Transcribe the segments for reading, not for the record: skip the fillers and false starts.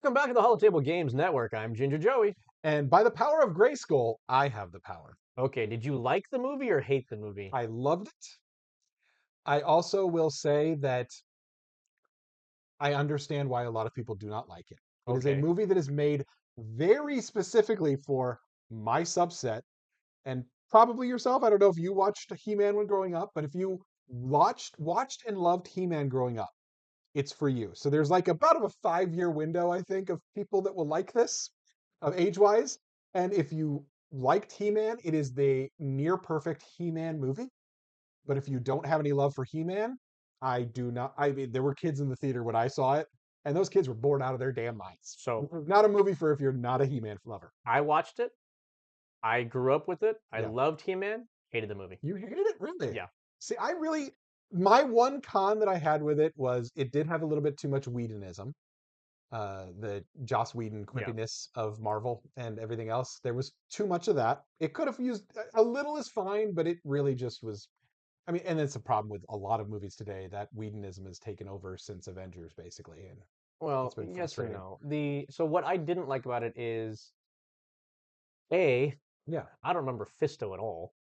Welcome back to the Holotable Games Network. I'm Ginger Joey. And by the power of Grayskull, I have the power. Okay, did you like the movie or hate the movie? I loved it. I also will say that I understand why a lot of people do not like it. It is a Okay. movie that is made very specifically for my subset and probably yourself. I don't know if you watched He-Man when growing up, but if you watched and loved He-Man growing up, it's for you. So there's like about a 5-year window, I think, of people that will like this, of age-wise. And if you liked He-Man, it is the near perfect He-Man movie. But if you don't have any love for He-Man, I do not. I mean, there were kids in the theater when I saw it, and those kids were bored out of their damn minds. So Not a movie for if you're not a He-Man lover. I watched it. I grew up with it. I Yeah. loved He-Man. Hated the movie. You hated it, really? Yeah. See, my one con that I had with it was it did have a little bit too much Whedonism. The Joss Whedon Yeah. quippiness of Marvel and everything else. There was too much of that. It could have used a little is fine, but it really just was. I mean, and it's a problem with a lot of movies today that Whedonism has taken over since Avengers, basically, and it's Well, been yes and frustrating. no. So what I didn't like about it is A, Yeah, I don't remember Fisto at all.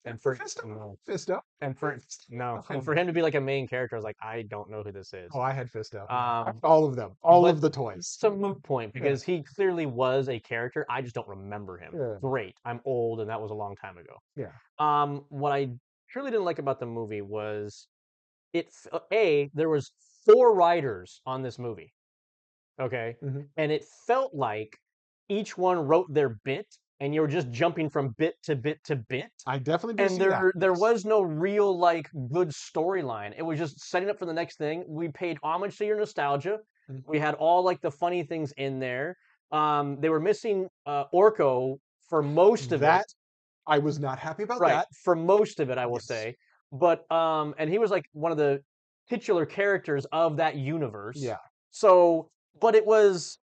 And for Fisto, no. Fisto, And for no. oh And for him to be like a main character, I was like, I don't know who this is. I had Fisto. Um, All of them, all but of the toys. it's a moot point Yeah, because he clearly was a character. I just don't remember him. yeah, Great. I'm old and that was a long time ago. yeah. What I truly didn't like about the movie was there was four writers on this movie, okay, Hmm. and it felt like each one wrote their bit, and you were just jumping from bit to bit to bit, I definitely do and see that. there Yes. was no real like good storyline. It was just setting up for the next thing. We paid homage to your nostalgia. Mhm. We had all like the funny things in there. They were missing Orko for most of it. That I was not happy about Right, that. for most of it, I will Yes. say. But and he was like one of the titular characters of that universe. Yeah. So, but it was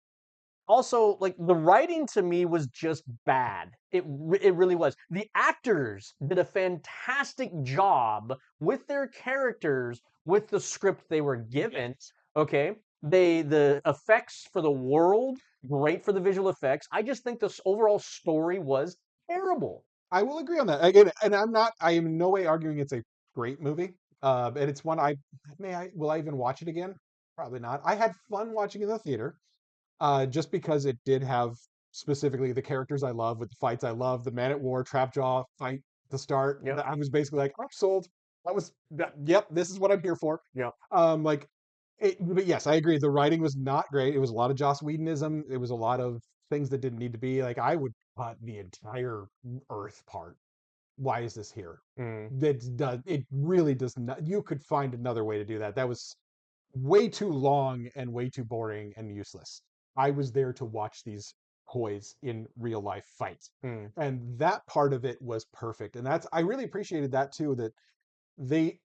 also like the writing to me was just bad. It really was. The actors did a fantastic job with their characters with the script they were given. Okay, the effects for the world great for the visual effects. I just think this overall story was terrible. I will agree on that. Again, and I am in no way arguing it's a great movie. And it's one will I even watch it again? Probably not. I had fun watching it in the theater, just because it did have specifically the characters I love with the fights I love, the Man at War, Trapjaw fight at the start. Yep. I was basically like, I'm sold. Yep, this is what I'm here for. Yep. Like, but yes, I agree. The writing was not great. It was a lot of Joss Whedonism. It was a lot of things that didn't need to be. Like, I would cut the entire Earth part. Why is this here? Mm. It really does not. You could find another way to do that. That was way too long and way too boring and useless. I was there to watch these toys in real life fight. Mm. And that part of it was perfect. And I really appreciated that too, that they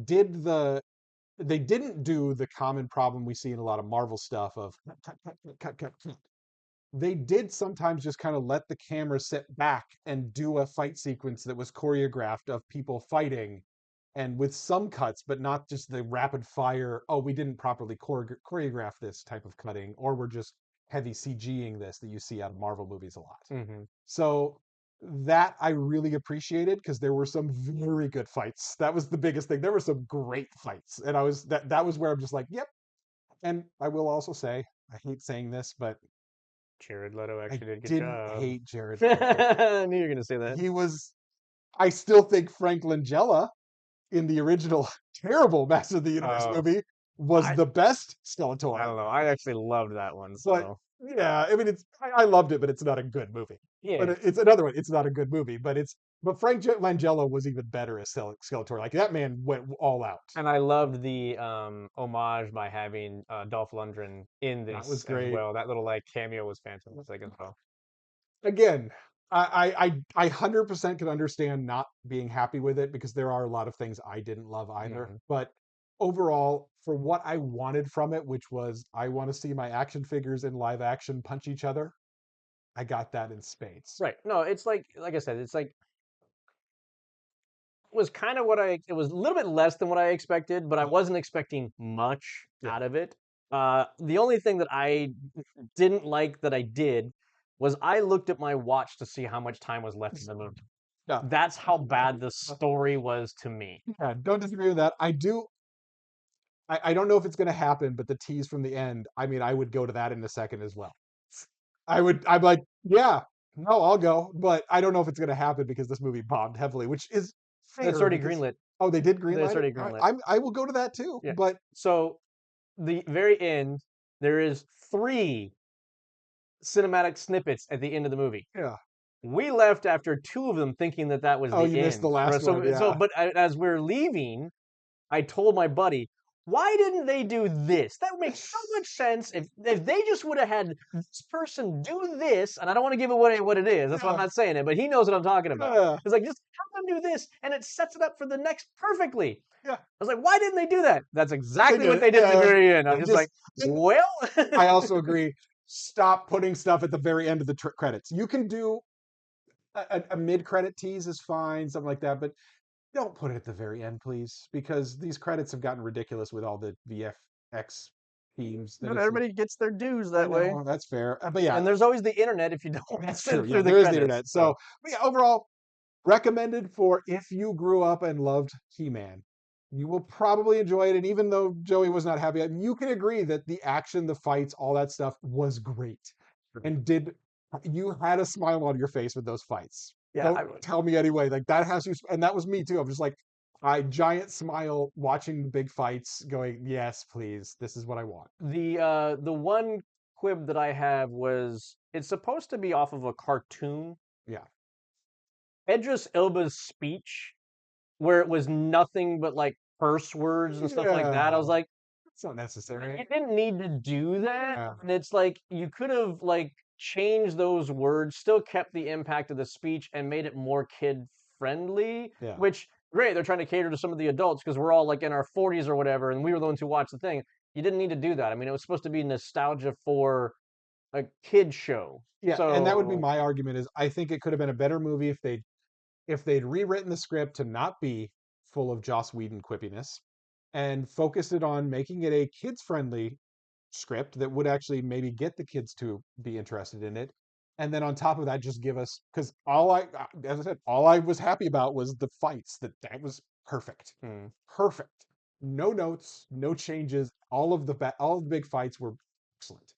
did they didn't do the common problem we see in a lot of Marvel stuff of cut. They did sometimes just kind of let the camera sit back and do a fight sequence that was choreographed of people fighting and with some cuts, but not just the rapid fire. Oh, we didn't properly choreograph this type of cutting, or we're just heavy CGing this that you see out of Marvel movies a lot. Mm-hmm. So that I really appreciated because there were some very good fights. That was the biggest thing. There were some great fights, and that was where I'm just like, yep. And I will also say, I hate saying this, but Jared Leto I actually did a good didn't job. hate Jared Leto. I knew you were gonna say that. He was. I still think Frank Langella in the original terrible Master of the Universe Oh, movie was I the best I Skeletor. don't know. I actually loved that one. But So yeah, I mean, I loved it, but it's not a good movie. But yeah, it's another one. It's not a good movie, but Frank Langella was even better as Skeletor. Like that man went all out. and I loved the homage by having Dolph Lundgren in That this was as great. well. That little like cameo was fantastic as well. Again, I 100% can understand not being happy with it because there are a lot of things I didn't love either. Hmm. But overall, for what I wanted from it, which was I want to see my action figures in live action punch each other, I got that in spades. Right. No, it's like I said, it's like was kind of it was a little bit less than what I expected, but I wasn't expecting much Yeah. out of it. The only thing that I didn't like that I did was I looked at my watch to see how much time was left in the movie. Yeah, That's how bad the story was to me. yeah, don't disagree with that. I don't know if it's going to happen, but the tease from the end, I mean, I would go to that in a second as well. I'm like, yeah, no, I'll go, but I don't know if it's going to happen because this movie bombed heavily, which is It's fair already because greenlit. oh, they did It's greenlight it. already All right, greenlit. I will go to that too, Yeah. but So the very end, there is 3 cinematic snippets at the end of the movie. yeah. We left after 2 of them thinking that that was Oh, the you missed the end. last one, yeah. But as we're leaving, I told my buddy, why didn't they do this? That would make so much sense if they just would have had this person do this, and I don't want to give away what it is. That's why I'm Yeah, not saying it, but he knows what I'm talking about. yeah, It's like just have them do this, and it sets it up for the next perfectly. yeah. I was like, why didn't they do that? That's They exactly did what it. they did at the Yeah, very end. I'm they just like, just. And well, I also agree. Stop putting stuff at the very end of the credits. You can do a mid-credit tease is fine, something like that, but don't put it at the very end, please, because these credits have gotten ridiculous with all the VFX teams. That not it's. everybody gets their dues I that way. know that's fair, but yeah, And there's always the internet if you don't want to that's true. sit Yeah, through the there is the credits. internet. So So, but yeah, overall, recommended for if you grew up and loved He-Man. You will probably enjoy it, and even though Joey was not happy, you can agree that the action, the fights, all that stuff was great, and did you had a smile on your face with those fights? yeah, Don't tell me anyway. Like that has you, and that was me too. I'm just like, I giant smile watching the big fights, going, yes, please, this is what I want. the one quib that I have was it's supposed to be off of a cartoon. Yeah, Idris Elba's speech, where it was nothing but like curse words and stuff like that. I yeah, was like, it's not necessary. you didn't need to do that. Yeah, And it's like you could have like changed those words, still kept the impact of the speech, and made it more kid friendly. yeah. Which great, they're trying to cater to some of the adults because we're all like in our 40s or whatever, and we were the ones who watched the thing. You didn't need to do that. I mean, it was supposed to be nostalgia for a kid show. Yeah, and that would be So my argument is I think it could have been a better movie if they'd rewritten the script to not be full of Joss Whedon quippiness and focused it on making it a kids friendly script that would actually maybe get the kids to be interested in it. And then on top of that, just give us because as I said, all I was happy about was the fights. That was perfect, hmm. perfect. No notes, no changes. All of the big fights were excellent,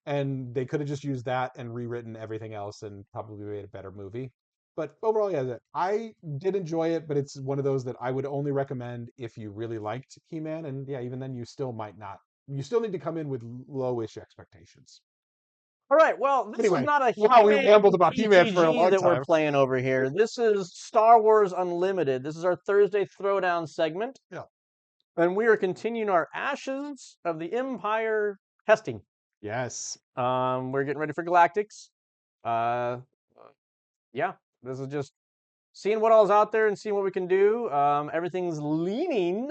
and they could have just used that and rewritten everything else and probably made a better movie. But overall, yeah, I did enjoy it, but it's one of those that I would only recommend if you really liked He-Man, and yeah, even then, you still might not. You still need to come in with lowish expectations. All right, well, this is Anyway, not a wow, we He-Man rambled about He-Man for a TTG long that we're time. playing over here. This is Star Wars Unlimited. This is our Thursday Throwdown segment, Yeah. and we are continuing our Ashes of the Empire testing. Yes. We're getting ready for Galactics. Uh, yeah, this is just seeing what all's out there and seeing what we can do. Everything's leaning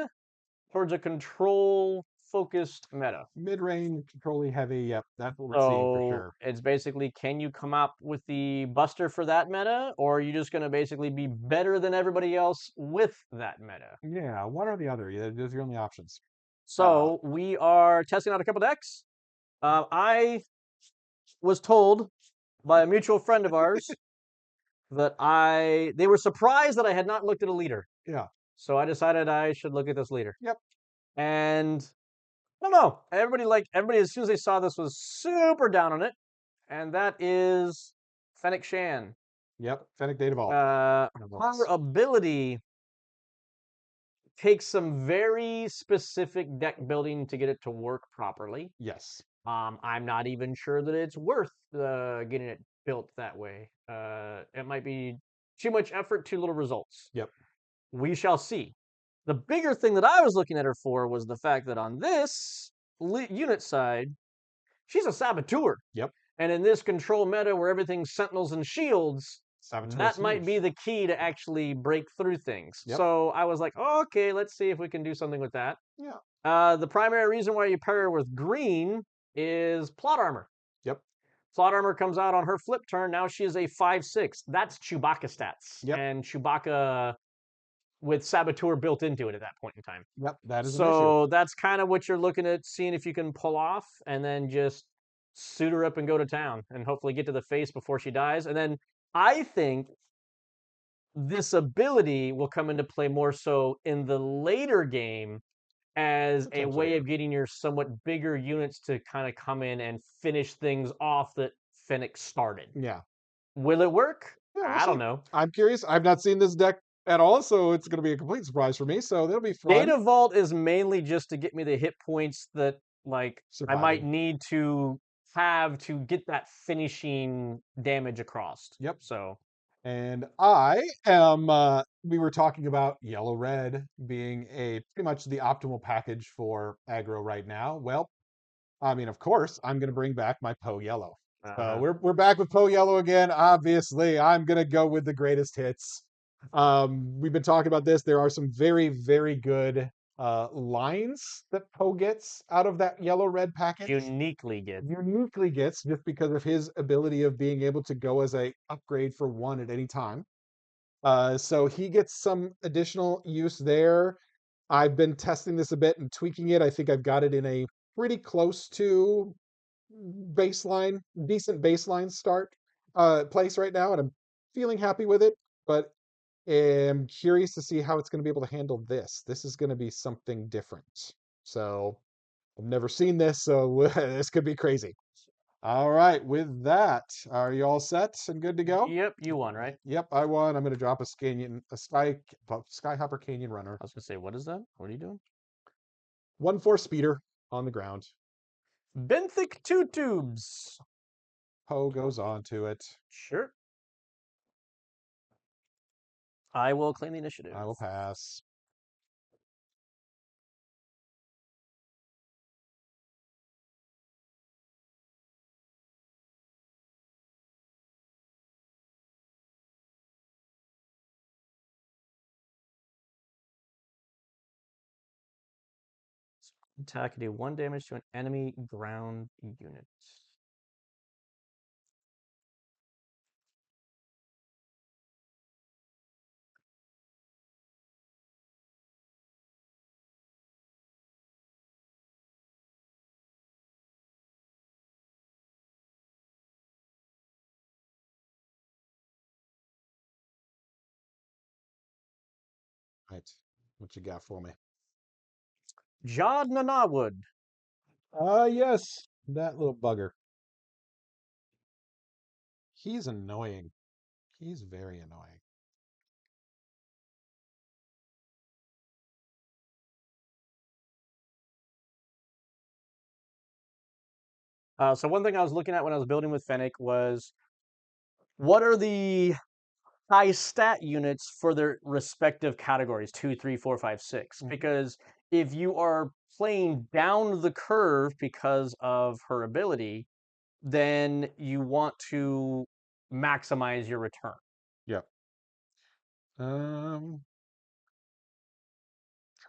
towards a control focused meta. Mid-range, controlly heavy. Yep, that's what we're seeing for So sure. it's basically, can you come up with the buster for that meta, or are you just going to basically be better than everybody else with that meta? Yeah, one or the other. Yeah, those are the only options. Uh, So we are testing out a couple decks. I was told by a mutual friend of ours that they were surprised that I had not looked at a leader. yeah. So I decided I should look at this leader. Yep. And I don't know. Everybody as soon as they saw this was super down on it. And that is Fennec Shan. Yep. Fennec Data Vault. Her ability takes some very specific deck building to get it to work properly. Yes. I'm not even sure that it's worth getting it built that way. It might be too much effort, too little results. Yep. We shall see. The bigger thing that I was looking at her for was the fact that on this unit side, she's a saboteur. Yep. And in this control meta where everything's sentinels and shields, Saboteur that might be Siege. the key to actually break through things. Yep. So I was like, oh, okay, let's see if we can do something with that. Yeah. The primary reason why you pair her with green is plot armor. Yep. Plot armor comes out on her flip turn. Now she is a 5/6. That's Chewbacca stats. Yep. And Chewbacca with Saboteur built into it at that point in time. Yep, that is an issue. So that's kind of what you're looking at, seeing if you can pull off, and then just suit her up and go to town, and hopefully get to the face before she dies. And then I think this ability will come into play more so in the later game as a Potentially. way of getting your somewhat bigger units to kind of come in and finish things off that Fennec started. Yeah. Will it work? Yeah, we'll I don't see. know. I'm curious. I've not seen this deck at all, so it's going to be a complete surprise for me. So that'll be fun. Data Vault is mainly just to get me the hit points that like I might Surviving. need to have to get that finishing damage across. Yep. So And I am, we were talking about yellow red being a pretty much the optimal package for aggro right now. Well, I mean, of course, I'm going to bring back my Poe yellow. So uh, we're back with Poe yellow again. Obviously, I'm going to go with the greatest hits. We've been talking about this. There are some very, very good lines that Poe gets out of that yellow red package. uniquely get. Uniquely gets just because of his ability of being able to go as a upgrade for one at any time. So he gets some additional use there. I've been testing this a bit and tweaking it. I think I've got it in a pretty close to baseline, decent baseline start place right now, and I'm feeling happy with it. But am curious to see how it's going to be able to handle this. This is going to be something different. So I've never seen this, so this could be crazy. All right, with that, are you all set and good to go? Yep, you won, right? Yep, I won. I'm going to drop a canyon, a skyhopper canyon runner. I was gonna say, what is that? What are you doing? 1/4 speeder on the ground. Benthic two tubes. Poe goes on to it. Sure. I will claim the initiative. I will pass. Attack, do 1 damage to an enemy ground unit. Right. What you got for me? Jod Nanawood. Yes, that little bugger. He's annoying. He's very annoying. So one thing I was looking at when I was building with Fennec was what are the high stat units for their respective categories 2, 3, 4, 5, 6? Because if you are playing down the curve because of her ability, then you want to maximize your return. Yep. Trying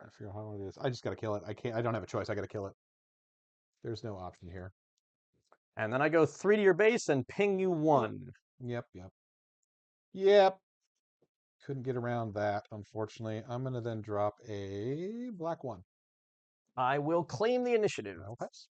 to figure out how it is. I just gotta kill it. I can't. I don't have a choice. I gotta kill it. There's no option here. And then I go 3 to your base and ping you 1. Yep. Yep. Yep. Couldn't get around that, unfortunately. I'm gonna then drop a black one. I will claim the initiative. I'll pass.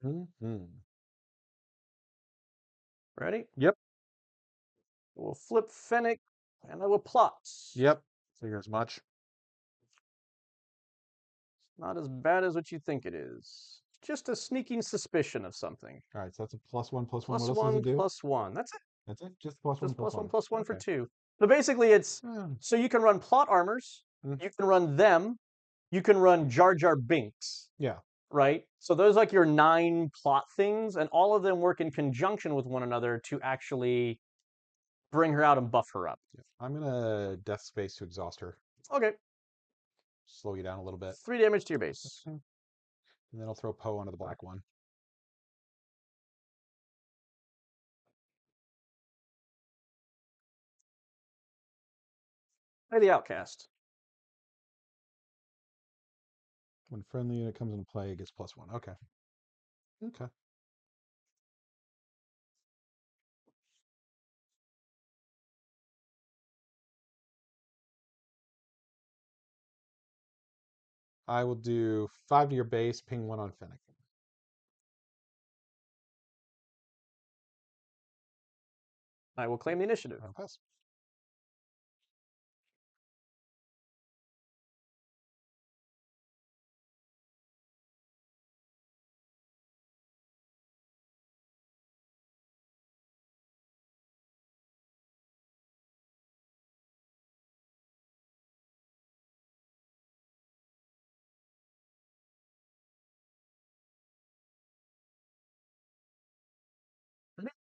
Mm-hmm. Ready? Yep. We'll flip Fennec and I will plot. Yep. Figure as much. Not as bad as what you think it is. Just a sneaking suspicion of something. All right, so that's a +1/+1. What Plus else does it one, do? plus one. That's it. That's it. Just +1/+1. Just plus one for Okay. 2. So basically, it's Hmm. so you can run plot armors, Mm. you can run them, you can run Jar Jar Binks, Yeah. right? So those like your 9 plot things, and all of them work in conjunction with one another to actually bring her out and buff her up. Yeah. I'm gonna Death Space to exhaust her. Okay. Slow you down a little bit. 3 damage to your base. And then I'll throw Poe onto the black one. Play the outcast. When friendly unit comes into play, it gets +1. Okay. Okay. I will do 5 to your base, ping 1 on Fennec. I will claim the initiative. I'll pass.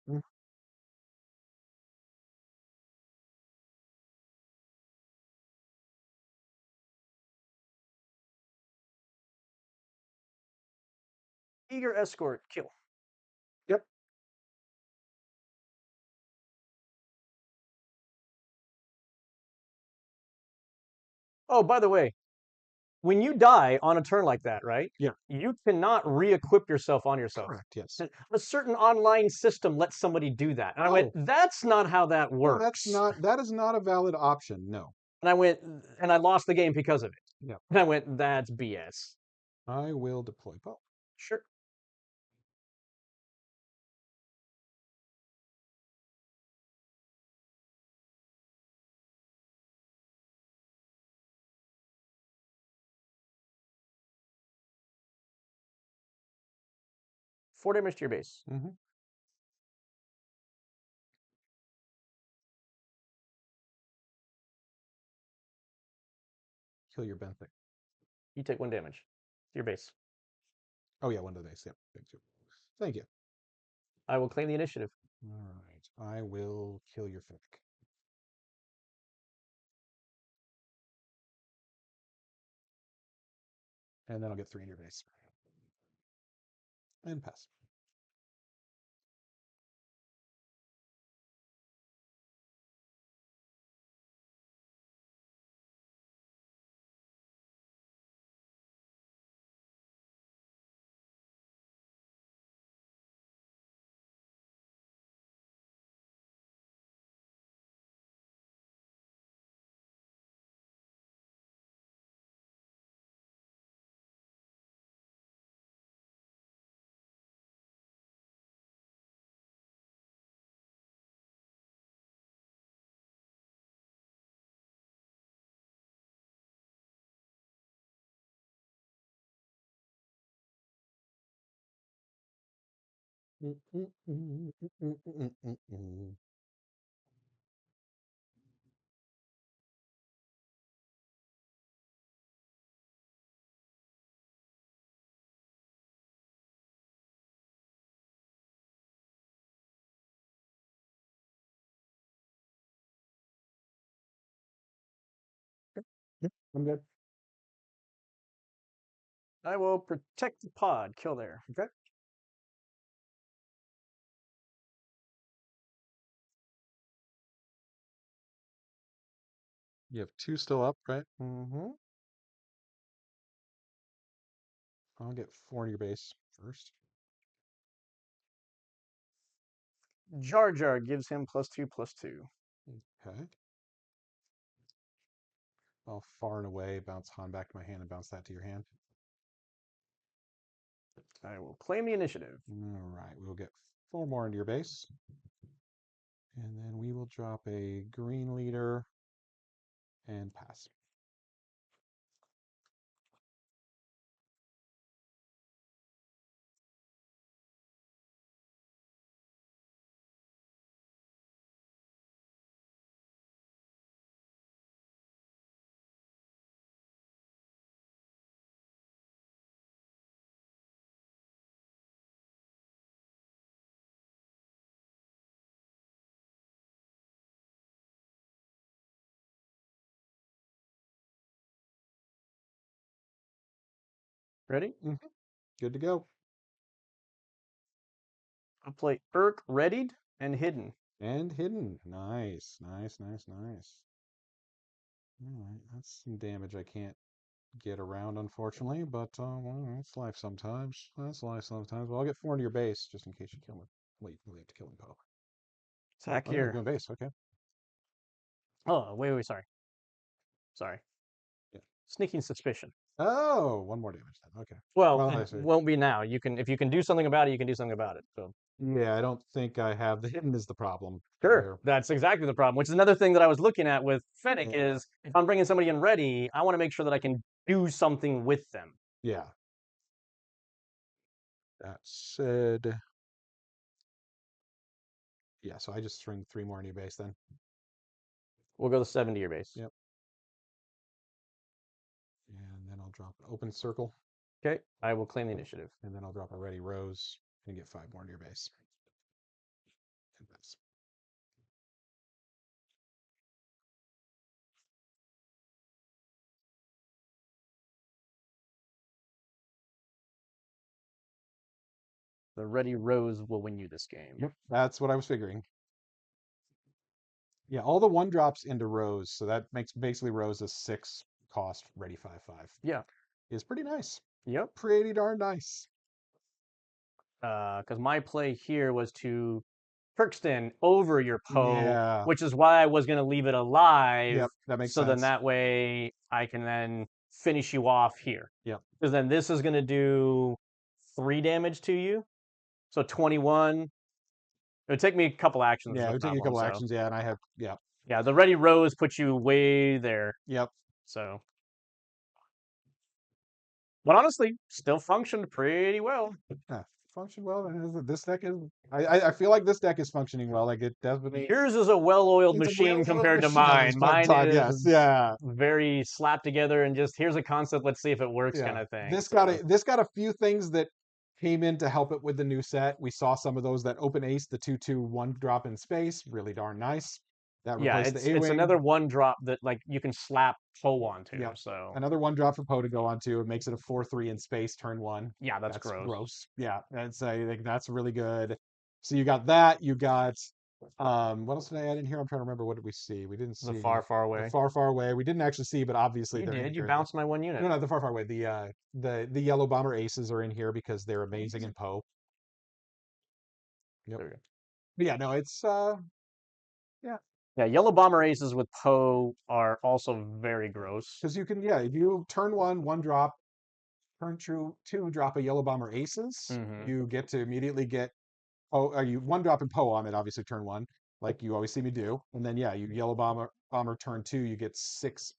Mm. Eager escort, kill. Yep. Oh, by the way, when you die on a turn like that, right? Yeah. You cannot re-equip yourself on yourself. Correct. Yes. A certain online system lets somebody do that. And I went, Oh. that's not how that No, that's works. not. That is not a valid option. No. And I went, and I lost the game because of it. Yeah. And I went, that's BS. I will deploy Poe. Sure. Four damage to your base. Mm-hmm. Kill your Benthic. You take 1 damage to your base. Oh yeah, 1 to the base. Yep. Thank you. Thank you. I will claim the initiative. All right. I will kill your Fennec. And then I'll get 3 in your base. And pass. I'm good. I will protect the pod. Kill there. Okay. You have 2 still up, right? Mm-hmm. I'll get 4 in your base first. Jar Jar gives him +2/+2. Okay. I'll far and away bounce Han back to my hand and bounce that to your hand. I will claim the initiative. All right. We'll get 4 more into your base. And then we will drop a green leader and pass. Ready? Good to go. I'll play Irk, readied, and hidden. And hidden. Nice, nice, nice, nice. All right, that's some damage I can't get around, unfortunately, but well, that's life sometimes. That's life sometimes. Well, I'll get 4 into your base just in case you kill me. Wait, you really have to kill him, Poe. Attack Oh, yeah, here. go base. Okay. Oh, wait, sorry. Sorry. Yeah. Sneaking suspicion. Oh, 1 more damage then. Okay. Well, Well, it I see. won't be now. You can, if you can do something about it, you can do something about it. So Yeah, I don't think I have the hidden is the problem sure, there. that's exactly the problem. Which is another thing that I was looking at with Fennec Yeah. is if I'm bringing somebody in ready, I want to make sure that I can do something with them. Yeah. That said, yeah, so I just string 3 more into your base then. We'll go the 70 your base. Yep. And then I'll drop an open circle, Okay, I will claim the initiative. and then I'll drop a ready rose and get 5 more into your base. And that's The ready rose will win you this game. Yep. That's what I was figuring. Yeah, all the 1 drops into Rose, so that makes basically Rose a 6 cost ready 5/5. Yeah. Is pretty nice. Yep. Pretty darn nice. Because my play here was to Kirkston over your Poe, Yeah. which is why I was going to leave it alive. Yep, that makes So then sense. that way I can then finish you off here. Yep. Because then this is going to do 3 damage to you. So 21. It would take me a couple actions Yeah, it with would take that you a one. couple So actions, yeah, and I have yeah. yeah, the ready rose puts you way there. Yep. So, but honestly, still functioned pretty well. Yeah. Function well. This deck is I feel like this deck is functioning well. Like it definitely Yours is a well-oiled it's a machine well-oiled compared to machine at this mine. point in Mine time. Yes. is Yeah. very slapped together and just here's a concept, let's see if it works kind Yeah. of thing. This got this got a few things that came in to help it with the new set. We saw some of those that open ace, the 2/2 1 drop in space, really darn nice. That Yeah, replaced the it's A-Wing. another one drop that like you can slap Poe onto. Yep. So Another 1 drop for Poe to go onto. It makes it a 4/3 in space, turn 1. yeah, that's That's gross. gross. Yeah, that's I think that's really good. So you got that. You got what else did I add in here? I'm trying to remember. What did we see? We didn't The see far, far the away. far, far away. We didn't actually see, but obviously You they're in did. You here. bounced my one No, unit. not the far, far away. The yellow bomber aces are in here because they're amazing in Poe. Yep. There we go. But yeah, no, it's yeah, Yeah, yellow bomber aces with Poe are also very gross. because you can yeah, if you turn 1 drop, turn 2 drop a yellow bomber aces, Mm-hmm. you get to immediately get you 1 drop in Poe on it, obviously turn 1, like you always see me do, and then yeah, you yellow bomber turn 2, you get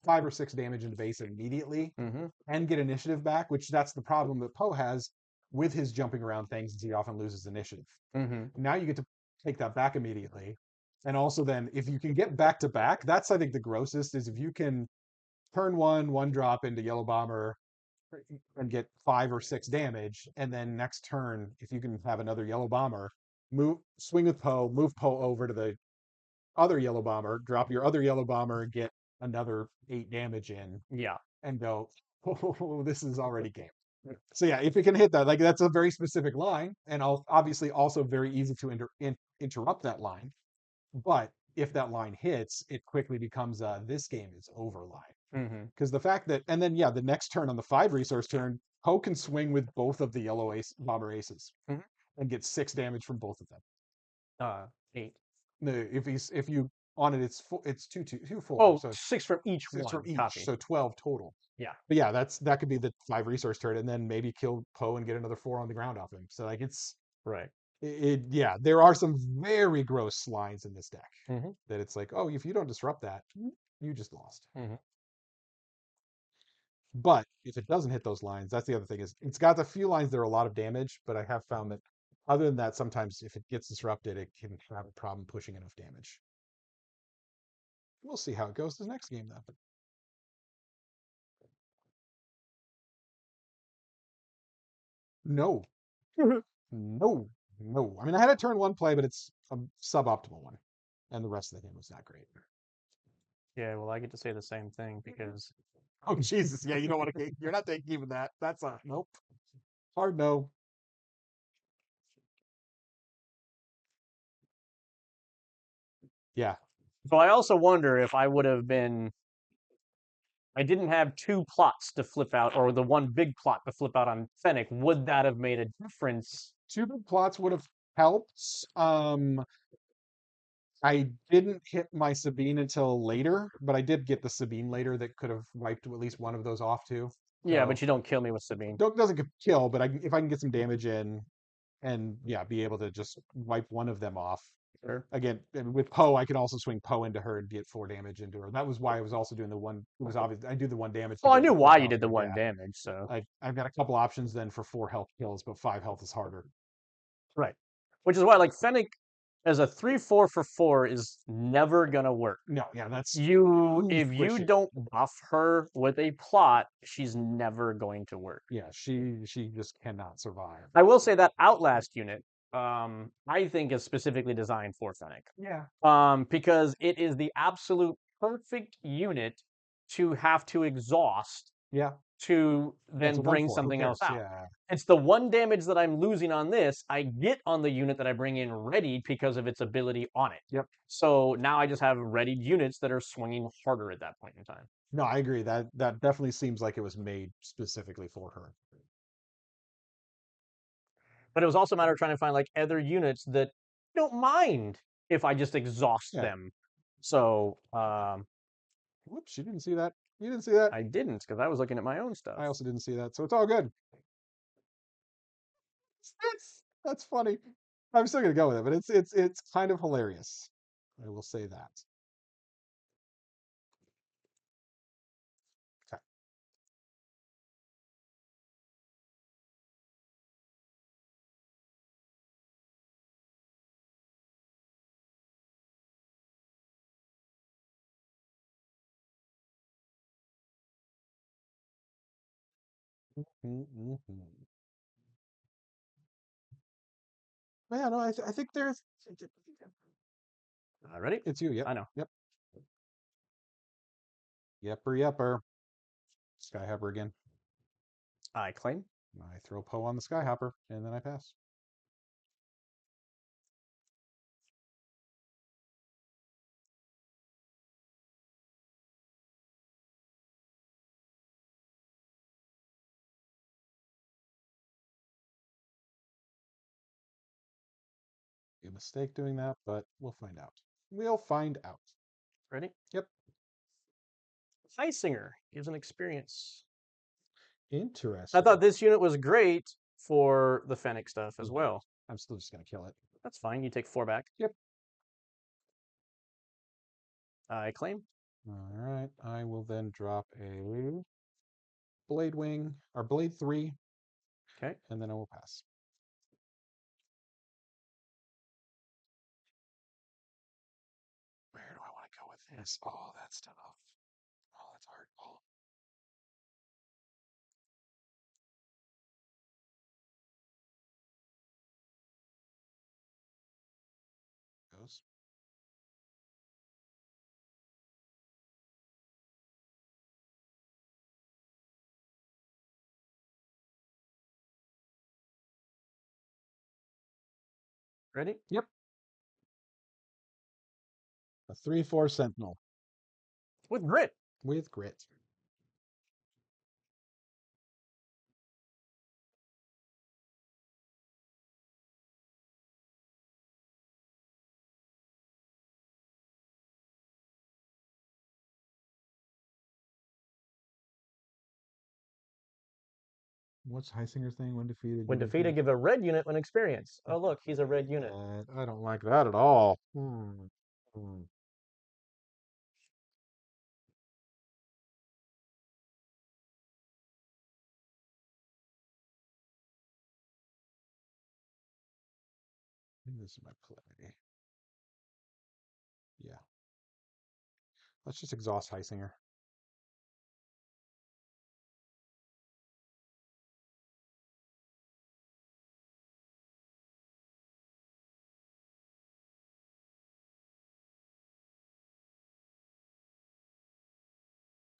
5 or 6 damage into base immediately, Mm-hmm. and get initiative back, which that's the problem that Poe has with his jumping around things, is he often loses initiative. Mm-hmm. Now you get to take that back immediately. And also then if you can get back to back, that's I think the grossest is if you can turn 1 drop into yellow bomber and get 5 or 6 damage, and then next turn, if you can have another yellow bomber, swing with Poe, move Poe over to the other yellow bomber, drop your other yellow bomber, and get another 8 damage in, Yeah. and go, oh, this is already game. So yeah, if it can hit that, like that's a very specific line, and obviously also very easy to interrupt that line. But if that line hits, it quickly becomes this game is over line. Mm-hmm. Because the fact that, and then yeah, the next turn on the 5 resource turn, Poe can swing with both of the yellow bomber aces Mm-hmm. and get 6 damage from both of them. 8. No, if you on it, it's two four, Oh, so 6 from each 6 one. from each, Copy. so 12 total. Yeah. But yeah, that could be the 5 resource turn, and then maybe kill Poe and get another 4 on the ground off him. So like Right. yeah, there are some very gross lines in this deck Mm-hmm. that it's like, oh, if you don't disrupt that, you just lost. Mm-hmm. But if it doesn't hit those lines, that's the other thing, is it's got a few lines that are a lot of damage, but I have found that other than that, sometimes if it gets disrupted, it can have a problem pushing enough damage. We'll see how it goes this next game, though. No, no, no. I mean, I had a turn 1 play, but it's a suboptimal one, and the rest of the game was not great. Yeah, well, I get to say the same thing because Oh Jesus, yeah, you don't want to. You're not taking even that. That's a nope. Hard no. Yeah, So I also wonder if I would have been I didn't have two plots to flip out, or the one big plot to flip out on Fennec, would that have made a difference? two big plots would have helped. I didn't hit my Sabine until later, but I did get the Sabine later that could have wiped at least one of those off too. Yeah, but So you don't kill me with Sabine. doesn't kill, but if I can get some damage in and yeah, be able to just wipe one of them off. Sure. Again, and with Poe, I could also swing Poe into her and get 4 damage into her. That was why I was also doing the one. It was obvious. I do the 1 damage to Well, I get knew the four why you health. did the one Yeah, damage, so I've got a couple options then for 4 health kills, but 5 health is harder. right. Which is why, like, Fennec as a 3/4 for 4 is never gonna work. No, yeah, that's If you squishy. don't buff her with a plot, she's never going to work. Yeah, she just cannot survive. I will say that Outlast unit, I think is specifically designed for Fennec. Yeah, Because it is the absolute perfect unit to have to exhaust yeah. to What's then a one bring for? Who something else cares? out. Yeah, It's the one damage that I'm losing on this, I get on the unit that I bring in ready because of its ability on it. yep. So now I just have readied units that are swinging harder at that point in time. No, I agree. That definitely seems like it was made specifically for her. But it was also a matter of trying to find like other units that don't mind if I just exhaust Yeah. them. So Whoops, you didn't see that. You didn't see that. I didn't because I was looking at my own stuff. I also didn't see that, so it's all good. That's funny. I'm still gonna go with it, but it's kind of hilarious. I will say that. Okay. Mhm. Yeah, no, I think there's. Ready? It's you. Yep. I know. Yep. Yepper. Skyhopper again. I claim. I throw Poe on the Skyhopper, and then I pass. Be a mistake doing that, but we'll find out. We'll find out. Ready? Yep. Heisinger gives an experience. I Interesting. thought this unit was great for the Fennec stuff as Okay. well. I'm still just gonna kill it. That's fine. You take 4 back. Yep. I claim. All right. I will then drop a Blade Wing or Blade 3, Okay. and then I will pass. Where do I want to go with this? Oh, that's tough. Oh, that's hard. Oh. Goes. Ready? Yep. A 3/4 Sentinel With grit. with grit. What's Heisinger's thing? When defeated, When give defeated, give a red unit when experience. Oh, look, he's a red unit. I don't like that at all. Hmm. Maybe this is my play. Yeah. Let's just exhaust Heisinger.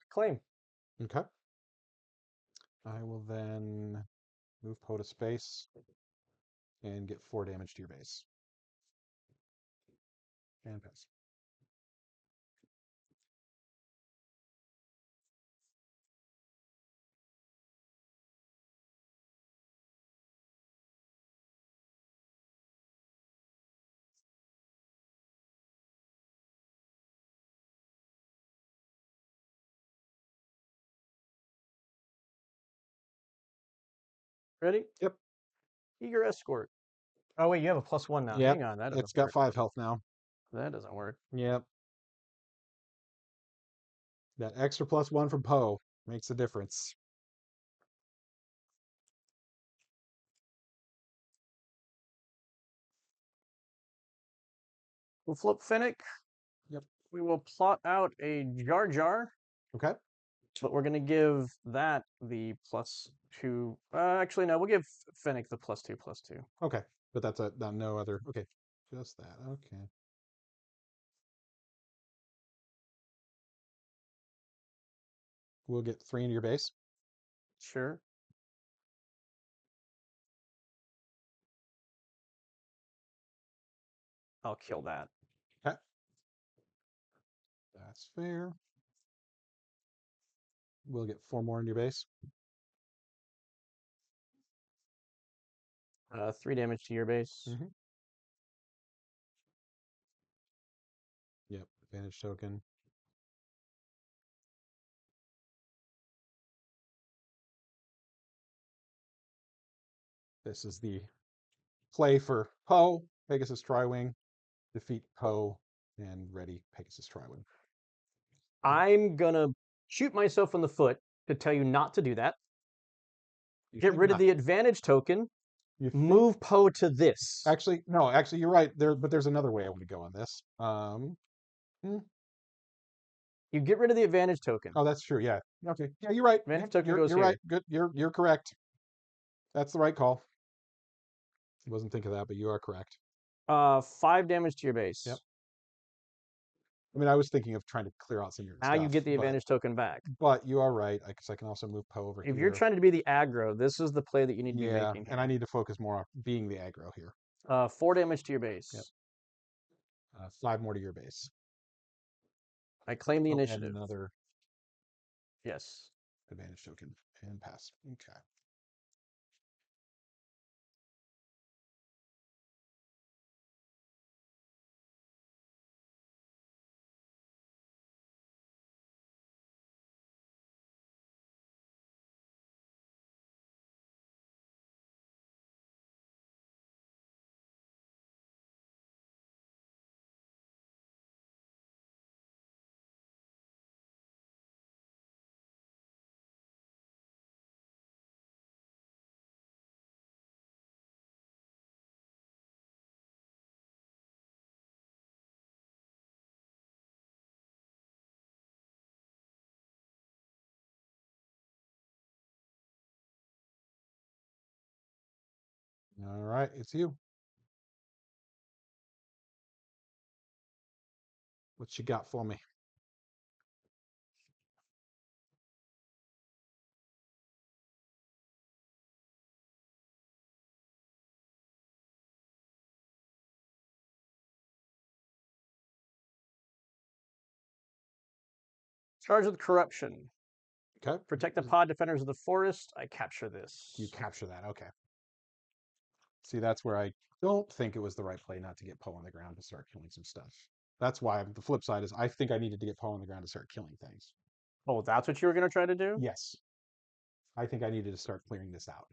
Claim. Okay. I will then move Poe to space and get 4 damage to your base. And pass. Ready? Yep. Eager escort. Oh wait, you have a +1 now. Yep. Hang on, that It's doesn't got work. 5 health now. That doesn't work. Yep. That extra +1 from Poe makes a difference. We'll flip Fennec. Yep. We will plot out a Jar Jar, Okay. but we're gonna give that the +2. Actually, no, we'll give Fennec the +2/+2. Okay. But that's no other. Okay. Just that. Okay. We'll get 3 into your base. Sure. I'll kill that. Okay. That's fair. We'll get 4 more into your base. 3 damage to your base. Mm-hmm. Yep. Advantage token. This is the play for Poe, Pegasus Triwing, defeat Poe, and ready Pegasus Triwing. I'm gonna shoot myself in the foot to tell you not to do that. You Get think rid of not? the advantage token. You think? Move Poe to this. Actually, no. Actually, you're right. But there's another way I want to go on this. Hmm. You get rid of the advantage token. Oh, that's true. Yeah. Okay. Yeah, you're right. Advantage Yep, token goes you're right. here. Good. You're correct. That's the right call. I wasn't thinking of that, but you are correct. 5 damage to your Yep. base. I mean, I was thinking of trying to clear out some of your Now you stuff, get the advantage token back. but you are right because I can also move Poe over If you're here. trying to be the aggro, this is the play that you need to be Yeah, making and I here. need to focus more on being the aggro here. 4 damage to your Yep. base. 5 more to your base. I claim the Oh, and initiative. another Yes. advantage token and pass. Okay. All right, it's you. What you got for me? Charged with corruption. Okay. Protect the pod defenders of the forest. I capture You this. capture that. Okay. See, that's where I don't think it was the right play not to get Poe on the ground to start killing some stuff. That's why the flip side is I think I needed to get Poe on the ground to start killing things. Oh, that's what you were going to try to do? Yes. I think I needed to start clearing this out.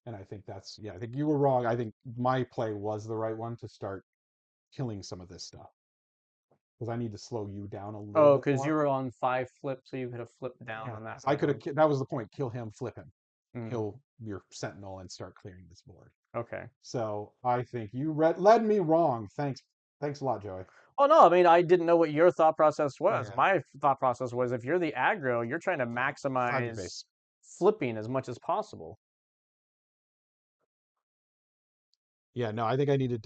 And I think I think you were wrong. I think my play was the right one to start killing some of this stuff. Because I need to slow you down a little Oh, bit because you more. were on 5 flip, so you could have flipped down Yeah. on that I could round. have, that was the point. Kill him, flip him. Mm, Kill your sentinel and start clearing this board. okay. So I think you led me wrong. Thanks a lot, Joey. Oh no, I mean I didn't know what your thought process was. Yeah. My thought process was if you're the aggro, you're trying to Okay. 5 to your maximize base. flipping as much as possible. Yeah, no, I think I needed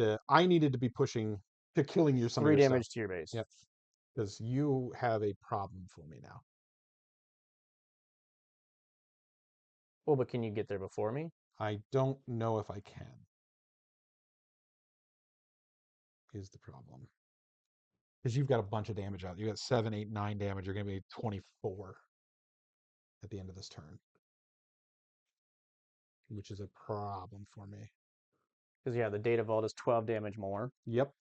to be pushing to killing some of 3 your stuff. damage to your base. Yep. Because you have a problem for me now. Well, but can you get there before me? I don't know if I can, is the problem. Because you've got a bunch of damage out. You got 7, 8, 9 damage. You're going to be 24 at the end of this turn, which is a problem for me. Because yeah, the data vault is 12 damage more. Yep.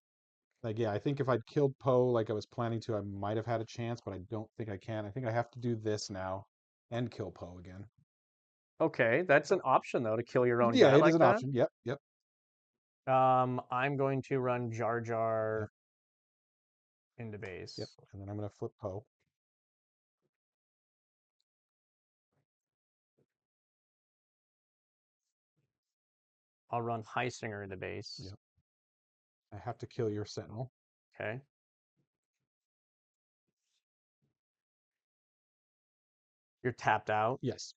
Like, yeah, I think if I'd killed Poe like I was planning to, I might have had a chance, but I don't think I can. I think I have to do this now and kill Poe again. Okay, that's an option though to kill your own Yeah, guy it is like an that. option. Yep, yep, I'm going to run Jar yep, Jar into yep. base. And then I'm going to flip Poe. I'll run Heisinger into base. Yep. I have to kill your Sentinel. Okay. You're tapped out. Yes.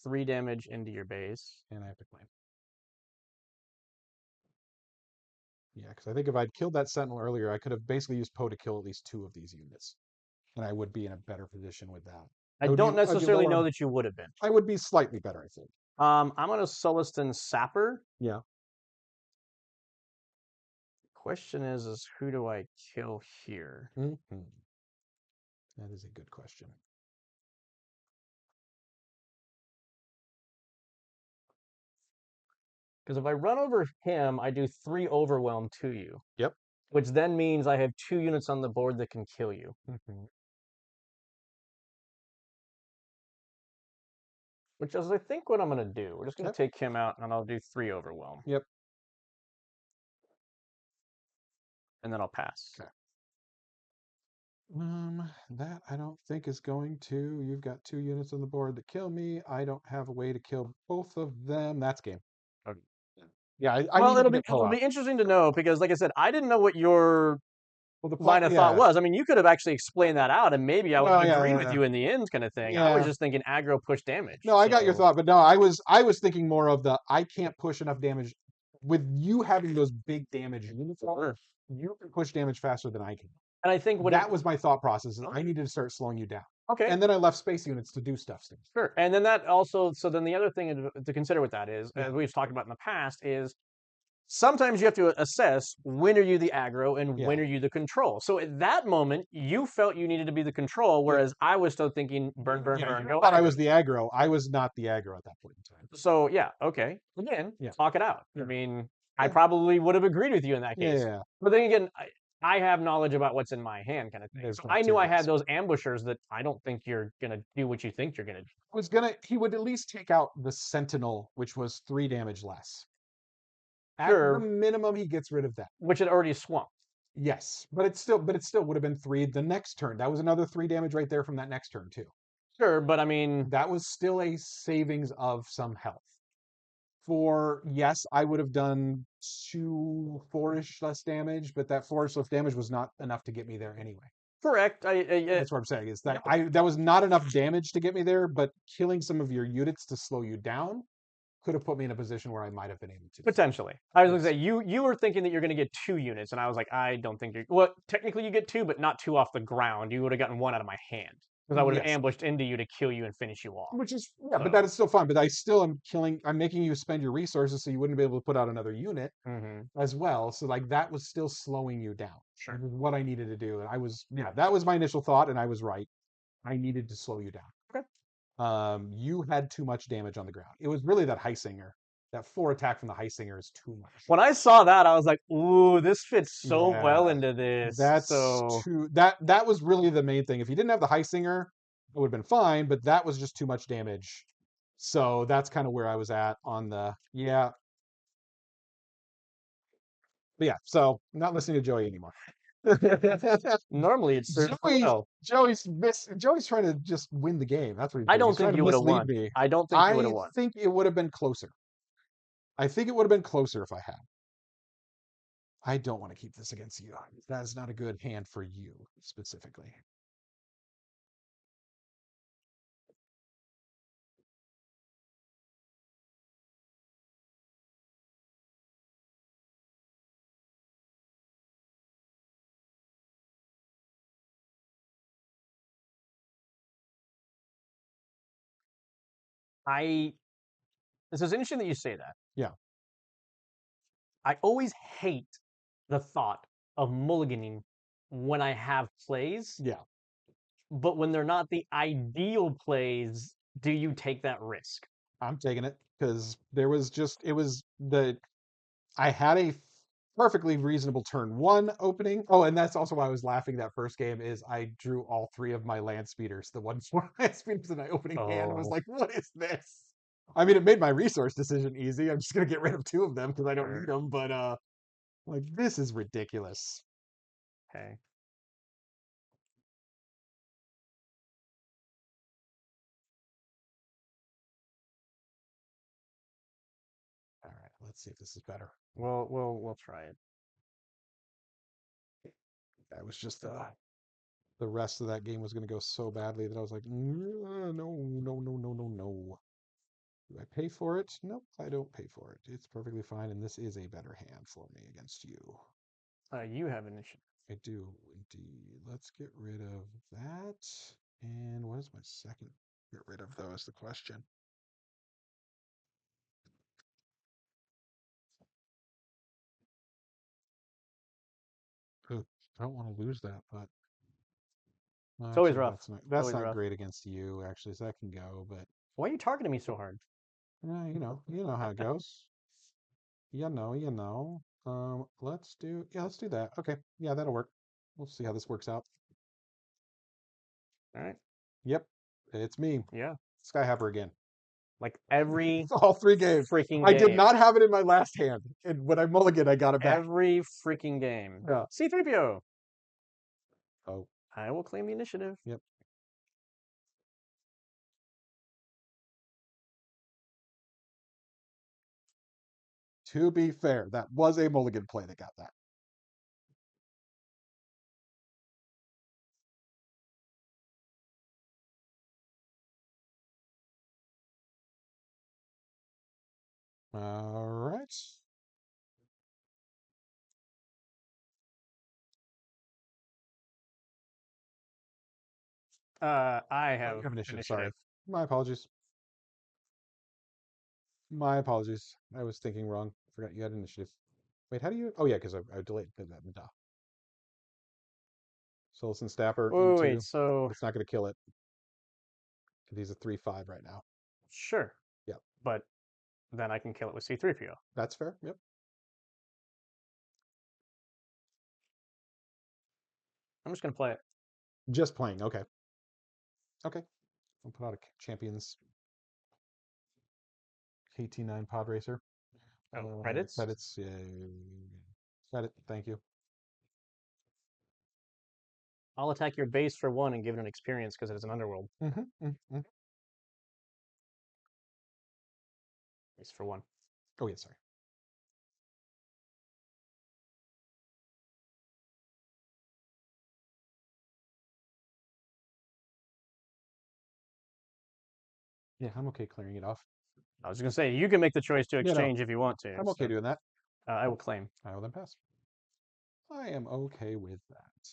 3 damage into your base. And I have to claim. Yeah, because I think if I'd killed that Sentinel earlier, I could have basically used Poe to kill at least 2 of these units. And I would be in a better position with that. I don't I'd be necessarily know lower. that you would have been. I would be slightly better, I think. I'm gonna Sullustan Sapper. Yeah. Question is who do I kill here? Mm-hmm. That is a good question. Because if I run over him, I do 3 overwhelm to you. Yep. Which then means I have 2 units on the board that can kill you. Mm-hmm. Which is, I think, what I'm going to do. We're just going Okay. to take him out, and I'll do 3 overwhelm. Yep. And then I'll pass. Okay. That I don't think is going to. You've got 2 units on the board that kill me. I don't have a way to kill both of them. That's game. Okay. Yeah, I Well, needed to get Poe it'll be out. interesting to know because, like I said, I didn't know what your Well, the line plot, of thought yeah. was. I mean, you could have actually explained that out, and maybe I would Well, have yeah, agreed yeah, with yeah. you in the end, kind of thing. I was Yeah. just thinking aggro push damage. No, I got your So thought, but no, I was thinking more of the I can't push enough damage with you having those big damage units. Sure. You can push damage faster than I can. And I think what That was my thought process. Is I Okay. needed to start slowing you down. Okay. And then I left space units to do stuff. Sure. And then that also, so then the other thing to consider with that is, Yeah. as we've talked about in the past, is sometimes you have to assess when are you the aggro and Yeah. when are you the control. So at that moment, you felt you needed to be the control, whereas I was still thinking burn, burn, Yeah, burn, you go thought I aggro. was the aggro. I was not the aggro at that point in time. So yeah, okay. Again, Yeah. talk it out. I Yeah. mean, I Yeah. probably would have agreed with you in that Yeah, case. yeah. But then again, I have knowledge about what's in my hand, kind of thing. There's So that I too, knew I had yes. those ambushers that I don't think you're gonna do what you think you're gonna do. He would at least take out the Sentinel, which was 3 damage less. At the Sure, minimum, he gets rid of that. which had already swung. Yes, but it still would have been 3 the next turn. That was another 3 damage right there from that next turn too. Sure, but I mean, That was still a savings of some health. For yes, I would have done 2 4-ish less damage, but that 4-ish less damage was not enough to get me there anyway. correct. That's what I'm saying is that Yep. that was not enough damage to get me there, but killing some of your units to slow you down could have put me in a position where I might have been able to. Potentially. I was Yes. gonna say you were thinking that you're gonna get 2 units, and I was like, I don't think you're well, technically you get 2, but not 2 off the ground. You would have gotten 1 out of my hand. Because I would have Yes. ambushed into you to kill you and finish you off. Which is yeah, but So that is still fine. But I still am killing. I'm making you spend your resources so you wouldn't be able to put out another unit as well. So like that was still slowing you down. Sure. Which is what I needed to do, and I was that was my initial thought, and I was right. I needed to slow you down. Okay. You had too much damage on the ground. It was really that Heisinger. That 4 attack from the Heisinger is too much. When I saw that, I was like, ooh, this fits so well Yeah, into this. that's So too that was really the main thing. If you didn't have the Heisinger, it would have been fine, but that was just too much damage. So that's kind of where I was at on the yeah. But yeah, so not listening to Joey anymore. normally it serves me well. Joey's trying to just win the game. That's what he's I doing. don't He's trying think to you would have mislead won. me. I don't think you would have I won. think it would have been closer. I think it would have been closer if I had. I don't want to keep this against you. That is not a good hand for you specifically. I this is interesting that you say that. Yeah, I always hate the thought of mulliganing when I have plays, yeah. but when they're not the ideal plays, do you take that risk? I'm taking it because there was just it was the I had a perfectly reasonable turn one opening. Oh, and that's also why I was laughing that first game is I drew all three of my land speeders. The one for land speeders in my opening hand was Oh, like, what is this? I mean, it made my resource decision easy. I'm just gonna get rid of two of them because I don't need sure. them. But like this is ridiculous. Okay. All right, let's see if this is better. We'll try it. That was just the rest of that game was gonna go so badly that I was like, no, no, no, no, no, no, no. Do I pay for it? Nope, I don't pay for it. It's perfectly fine, and this is a better hand for me against you. You have initiative. I do indeed. Let's get rid of that. And what is my second? Get rid of though is the question. Ugh, I don't want to lose that, but well, It's always actually rough. It's that's always not rough. great against you actually, so that can go. But Why are you targeting me so hard? you know how it goes. You know. Let's do that. Okay, yeah, that'll work. We'll see how this works out. All right. Yep, it's me, Yeah. Skyhopper again. Like every All three games. freaking I did game. not have it in my last hand, and when I mulliganed, I got it back. Every freaking game. Yeah. C3PO. Oh, I will claim the initiative. yep. To be fair, that was a mulligan play that got that. All right. I Oh, you have have initiative. Sorry. initiative. My apologies. My apologies. I was thinking wrong. Forgot you had initiative. Wait, how do you? Oh yeah, because I delayed. Duh. Solus and Stapper Oh, wait, E2, but so it's not going to kill it. He's a 3/5 right now. sure, Yep, but then I can kill it with C3PO. that's fair. Yep. I'm just gonna play it. Just playing. Okay. Okay. I'll put out a champions KT9 pod racer. Oh, credits? Credits. Yeah. Credit. Thank you. I'll attack your base for one and give it an experience because it is an underworld. Mm-hmm. Base for one. Oh yeah, sorry. Yeah, I'm okay clearing it off. I was just gonna say you can make the choice to You know, exchange if you want to. I'm okay So doing that. I will claim. I will then pass. I am okay with that.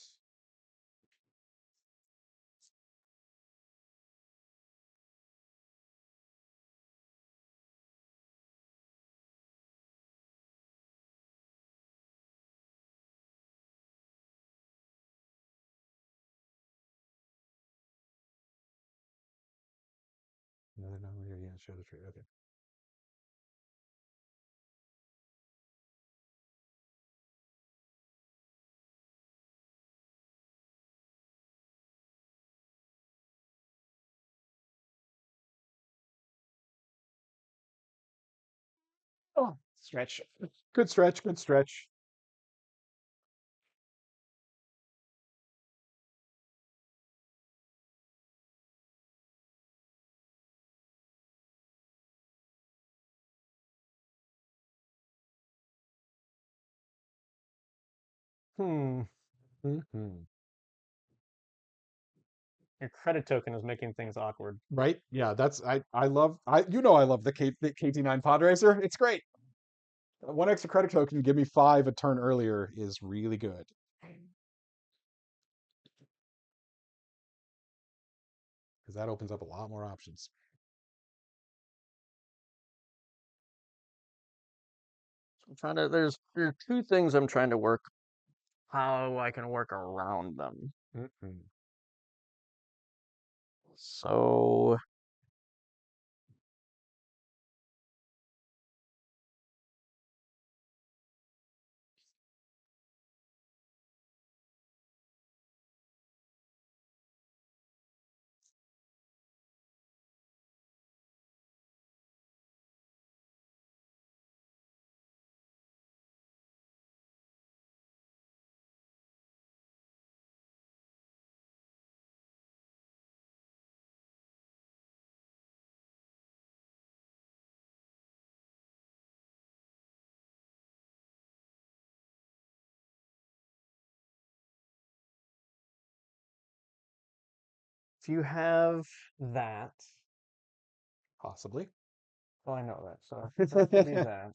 Another number here. Yeah, show the trade. Okay. Oh, stretch. Good stretch. Good stretch. Hmm. Mm-hmm. Your credit token is making things awkward. Right? Yeah, that's I love I love the KT9 pod racer. It's great. One extra credit token, give me 5 a turn earlier is really good. Because that opens up a lot more options. I'm trying to. There are two things I'm trying to work. How I can work around them. Mm-mm. So if you have that, Possibly. oh, I know that. So that would be that.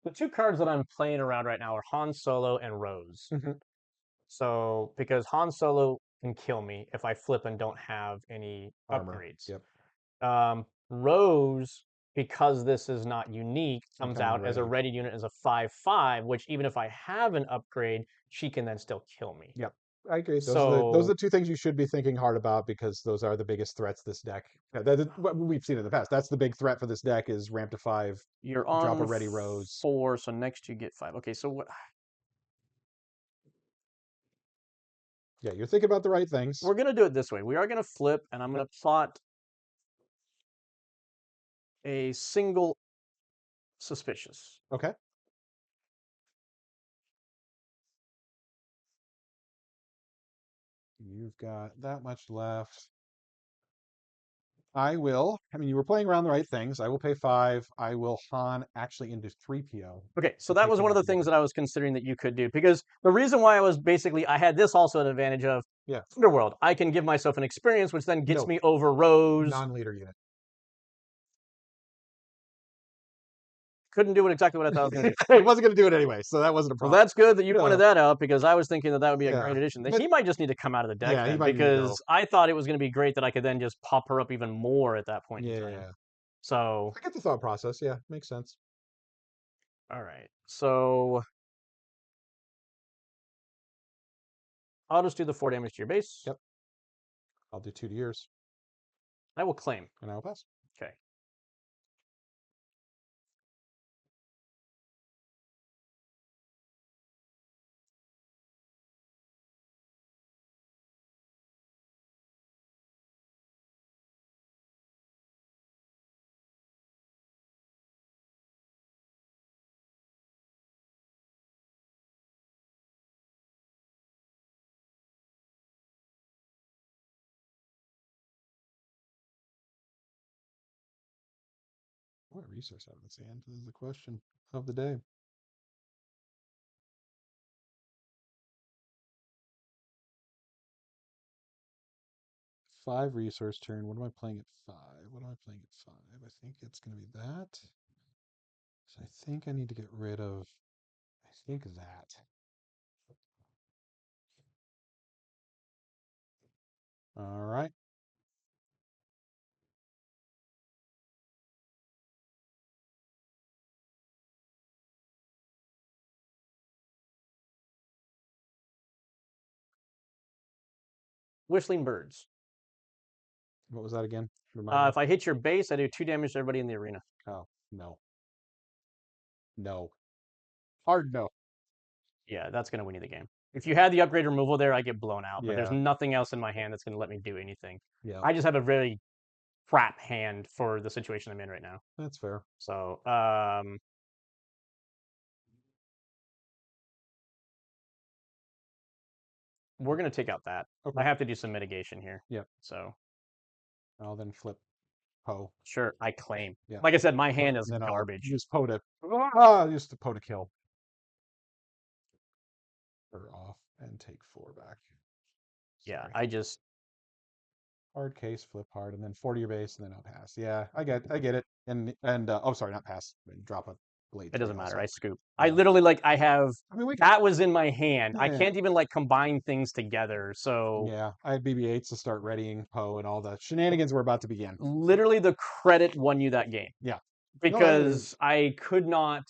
The two cards that I'm playing around right now are Han Solo and Rose. Mhm. So because Han Solo can kill me if I flip and don't have any Armor. upgrades. Yep. Rose, because this is not unique, And comes come in out as a ready. ready unit as a 5/5, which even if I have an upgrade, she can then still kill me. Yep. I agree. Those are So the two things you should be thinking hard about because those are the biggest threats this deck. What we've seen in the past. That's the big threat for this deck is ramp to 5, you're drop a on ready Rose. 4, so next you get 5. Okay, so what Yeah, you're thinking about the right things. we're gonna do it this way. We are gonna flip, and I'm gonna plot a single suspicious. Okay. You've got that much left. I will. I mean, you were playing around the right things. I will pay 5. I will Han actually into 3PO Okay, so and that take was him one of off the the board. things that I was considering that you could do because the reason why I was basically I had this also an advantage of Yeah. Underworld. I can give myself an experience, which then gets No, me over Rose. non-leader unit. Couldn't do it exactly what I thought I was going to do. It wasn't going to do it anyway, so that wasn't a Well, problem. that's good that you pointed Yeah, that out because I was thinking that that would be a yeah. great addition. That But he might just need to come out of the deck yeah, he then might need to go. because I thought it was going to be great that I could then just pop her up even more at that point in time. Yeah. So, I get the thought process. Yeah, makes sense. all right. So I'll just do the 4 damage to your base. Yep. I'll do 2 to yours, I will claim. and I'll pass. Okay. What resource out of its hand is the question of the day. 5 resource turn. What am I playing at 5? What am I playing at 5? I think it's going to be that. So I think I need to get rid of, I think that. All right. Whistling Birds. What was that again? Remind me. If I hit your base, I do 2 damage to everybody in the arena. Oh, no. No. Hard no. Yeah, that's going to win you the game. If you had the upgrade removal there, I get blown out. But there's Yeah. nothing else in my hand that's going to let me do anything. Yeah. I just have a very crap hand for the situation I'm in right now. That's fair. So, we're going to take out that. Okay. I have to do some mitigation here. Yep. So, I'll then flip Poe. sure, I claim. Yeah. Like I said, my hand is And then I'll garbage. use Poe to kill her off and take 4 back. Yeah, Sorry. I just Hard case, flip hard, and then 4 to your base, and then I'll pass. Yeah, I get it. And oh, sorry, not pass. Drop a blade. it 3 doesn't matter. also. I scoop. I Yeah. literally like I have I mean, we can. that was in my hand. I Yeah, can't even like combine things together. So, yeah. I had BB-8s to start readying Poe, and all the shenanigans were about to begin. literally the credit won you that game. Yeah. No, because I could not.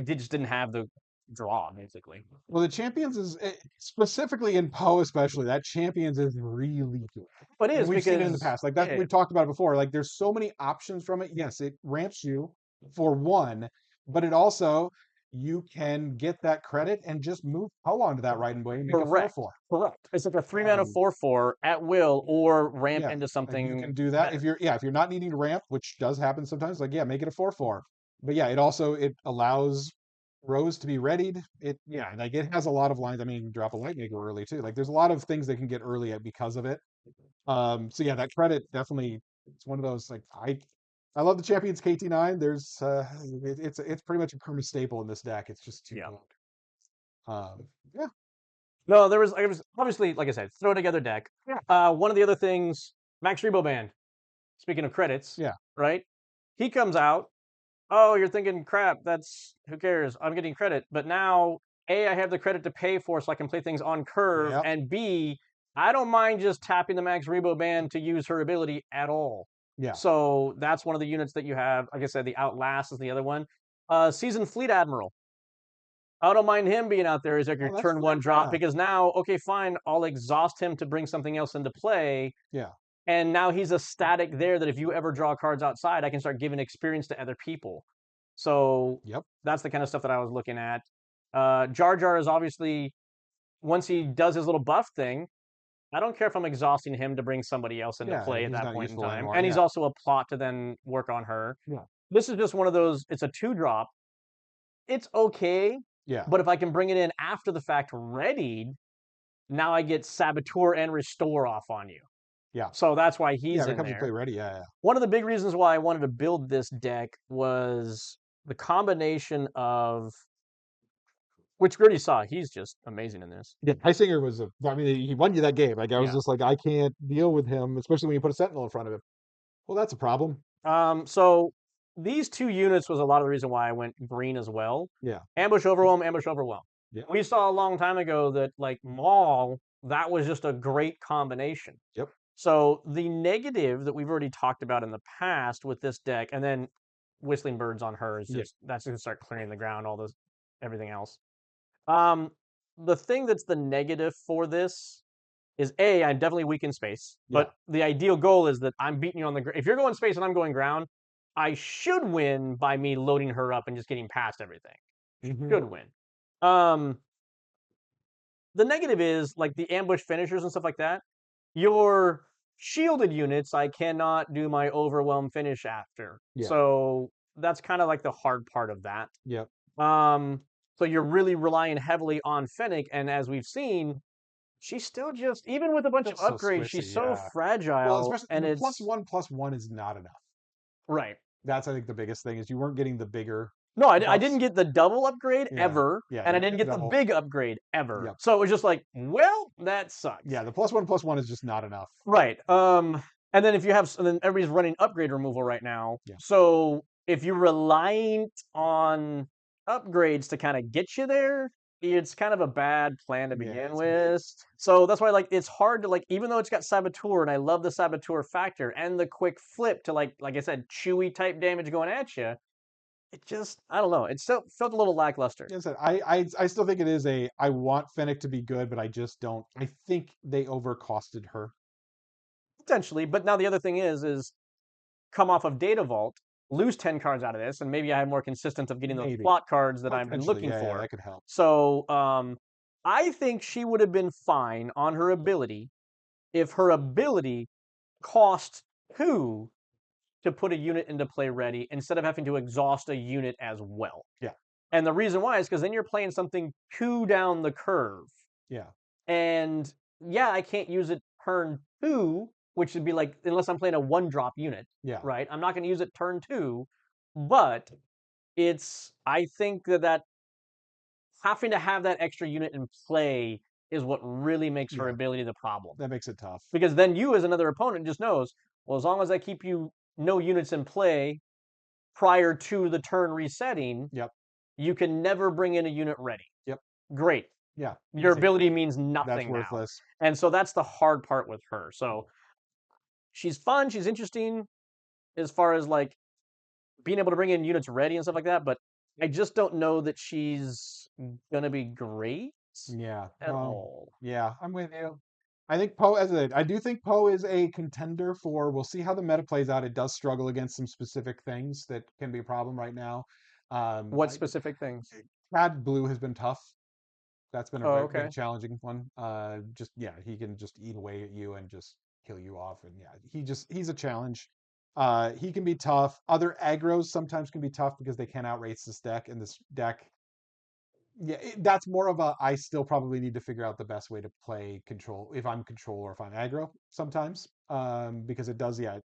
Just didn't have the draw, basically. well, the champions is specifically in Poe, especially that champions is really good, But it and is we've seen it in the because past. Like that, yeah, we talked about it before. Like there's so many options from it. Yes, it ramps you for one, but it also you can get that credit and just move Poe onto that right away and make a four correct, four. correct. It's like a 3 mana Um, 4/4 at will, or ramp yeah, into like you something can do that better. if you're not needing to ramp, which does happen sometimes. Like yeah, make it a 4/4. But yeah, it also it allows Rose to be readied. It yeah, like it has a lot of lines. I mean, you can drop a lightning early too. Like there's a lot of things that can get early because of it. So yeah, that credit definitely it's one of those like I love the Champions KT9. There's it's pretty much a perma staple in this deck. It's just too Yeah. good. Yeah, No, there was obviously, like I said, throw together deck. yeah, One of the other things, Max Rebo Band. Speaking of credits, yeah, right? He comes out. Oh, you're thinking, crap. That's who cares? I'm getting credit, but now A, I have the credit to pay for, so I can play things on curve, yeah, and B, I don't mind just tapping the Max Rebo Band to use her ability at all. yeah. So that's one of the units that you have. Like I said, the Outlast is the other one. Seasoned Fleet Admiral. I don't mind him being out there as like your Oh, that's turn one fair. drop, Yeah, because now, okay, fine, I'll exhaust him to bring something else into play. yeah, And now he's a static there that if you ever draw cards outside, I can start giving experience to other people. So yep, that's the kind of stuff that I was looking at. Jar Jar is obviously, once he does his little buff thing, I don't care if I'm exhausting him to bring somebody else into yeah. play at He's that not point in useful time. anymore. And he's Yeah, also a plot to then work on her. yeah, This is just one of those, it's a 2 drop. It's okay, yeah, but if I can bring it in after the fact readied, now I get Saboteur and Restore off on you. yeah, So that's why yeah. he's When it in comes to play there. ready, yeah, yeah, One of the big reasons why I wanted to build this deck was the combination of, which Gritty saw. He's just amazing in this. yeah. Heisinger was a. I mean, he won you that game. Like I was Yeah. just like, I can't deal with him, especially when you put a Sentinel in front of him. Well, that's a problem. So these 2 units was a lot of the reason why I went green as well. Yeah, Ambush Overwhelm, Ambush Overwhelm. yeah, We saw a long time ago that like Maul, that was just a great combination. yep, So the negative that we've already talked about in the past with this deck, and then Whistling Birds on her is yeah, just that's gonna start clearing the ground, all this everything else. Um, the thing that's the negative for this is A, I'm definitely weak in space, yeah, but the ideal goal is that I'm beating you on the ground. If you're going space and I'm going ground, I should win by me loading her up and just getting past everything. hmm, Should win. Um, the negative is like the ambush finishers and stuff like that. Your shielded units, I cannot do my overwhelm finish after. yeah, So that's kind of like the hard part of that. yep. Um, so you're really relying heavily on Fennec, and as we've seen, she's still just, even with a bunch of Still so upgrades, she's squishy. so Yeah. Well, fragile, especially and the it's plus one is not enough. right. That's I think the biggest thing is you weren't getting the bigger No, I didn't buffs. get the double upgrade Yeah, ever, yeah. and You I didn't didn't get the get the double. big upgrade ever. Yep. So it was just like, well, that sucks. Yeah, the plus one is just not enough. Right. And then if you have, and then everybody's running upgrade removal right now. Yeah, So if you're reliant on upgrades to kind of get you there, it's kind of a bad plan to yeah. begin It's big. with. So that's why like it's hard to like, even though it's got Saboteur and I love the Saboteur factor and the quick flip to like I said, chewy type damage going at you, it just, I don't know. It still felt a little lackluster. Like I said, I still think it is a. I want Fennec to be good, but I just don't. I think they overcosted her. Potentially, but now the other thing is come off of Data Vault, lose 10 cards out of this, and maybe I have more consistent of getting those Maybe plot cards that I've been potentially, looking yeah, yeah, for. that could help. So I think she would have been fine on her ability if her ability cost 2 to put a unit into play ready instead of having to exhaust a unit as well. Yeah, And the reason why is because then you're playing something 2 down the curve. yeah, And yeah, I can't use it turn 2, which would be like, unless I'm playing a 1-drop unit, yeah, right? I'm not going to use it turn 2, but I think that having to have that extra unit in play is what really makes her yeah. ability the problem. That makes it tough. Because then you, as another opponent, just knows, well, as long as I keep you no units in play prior to the turn resetting, Yep, you can never bring in a unit ready. yep, Great. yeah. Your Easy. ability means That's nothing now. worthless. And so that's the hard part with her. So she's fun, she's interesting as far as like being able to bring in units ready and stuff like that, but I just don't know that she's gonna be great Yeah. at all. Yeah, I'm with you. I think I do think Poe is a contender for. We'll see how the meta plays out. It does struggle against some specific things that can be a problem right now. What specific things? Cad Blue has been tough. That's been a Oh, very big okay. challenging one. Just yeah, he can just eat away at you and just kill you off. And yeah, he's a challenge. He can be tough. Other aggros sometimes can be tough because they can outrace this deck. And this deck, yeah, that's more of a. I still probably need to figure out the best way to play control if I'm control or if I'm aggro sometimes. Because it does, yeah.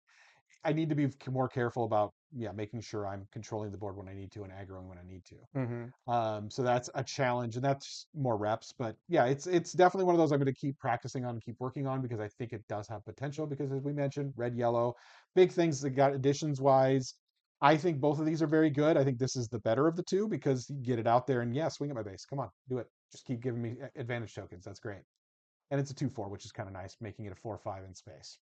I need to be more careful about yeah making sure I'm controlling the board when I need to and aggroing when I need to. Mm-hmm. So that's a challenge, and that's more reps. But yeah, it's definitely one of those I'm going to keep practicing on and keep working on because I think it does have potential. Because as we mentioned, red, yellow, big things that got additions wise. I think both of these are very good. I think this is the better of the two because you get it out there and yeah, swing at my base. Come on, do it. Just keep giving me advantage tokens. That's great. And it's a 2/4, which is kind of nice, making it a 4/5 in space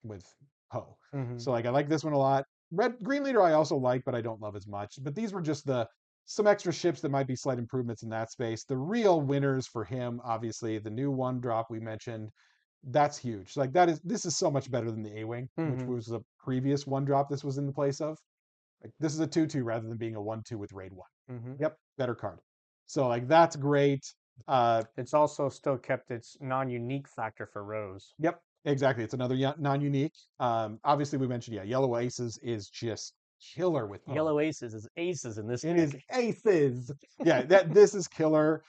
with Poe. Mm-hmm. So like I like this one a lot. Red Green Leader I also like, but I don't love as much. But these were just the some extra ships that might be slight improvements in that space. The real winners for him, obviously, the new one drop we mentioned. That's huge. Like this is so much better than the A-Wing, which Mm-hmm. was the previous one drop this was in the place of. Like this is a 2/2 rather than being a 1/2 with raid one. Mm-hmm. Yep, better card. So like that's great. Uh It's also still kept its non-unique factor for Rose. Yep, exactly. It's another non-unique. Obviously, we mentioned yeah, Yellow Aces is just killer with Poe. Yellow Aces is aces in this It deck. is aces. Yeah, that this is killer.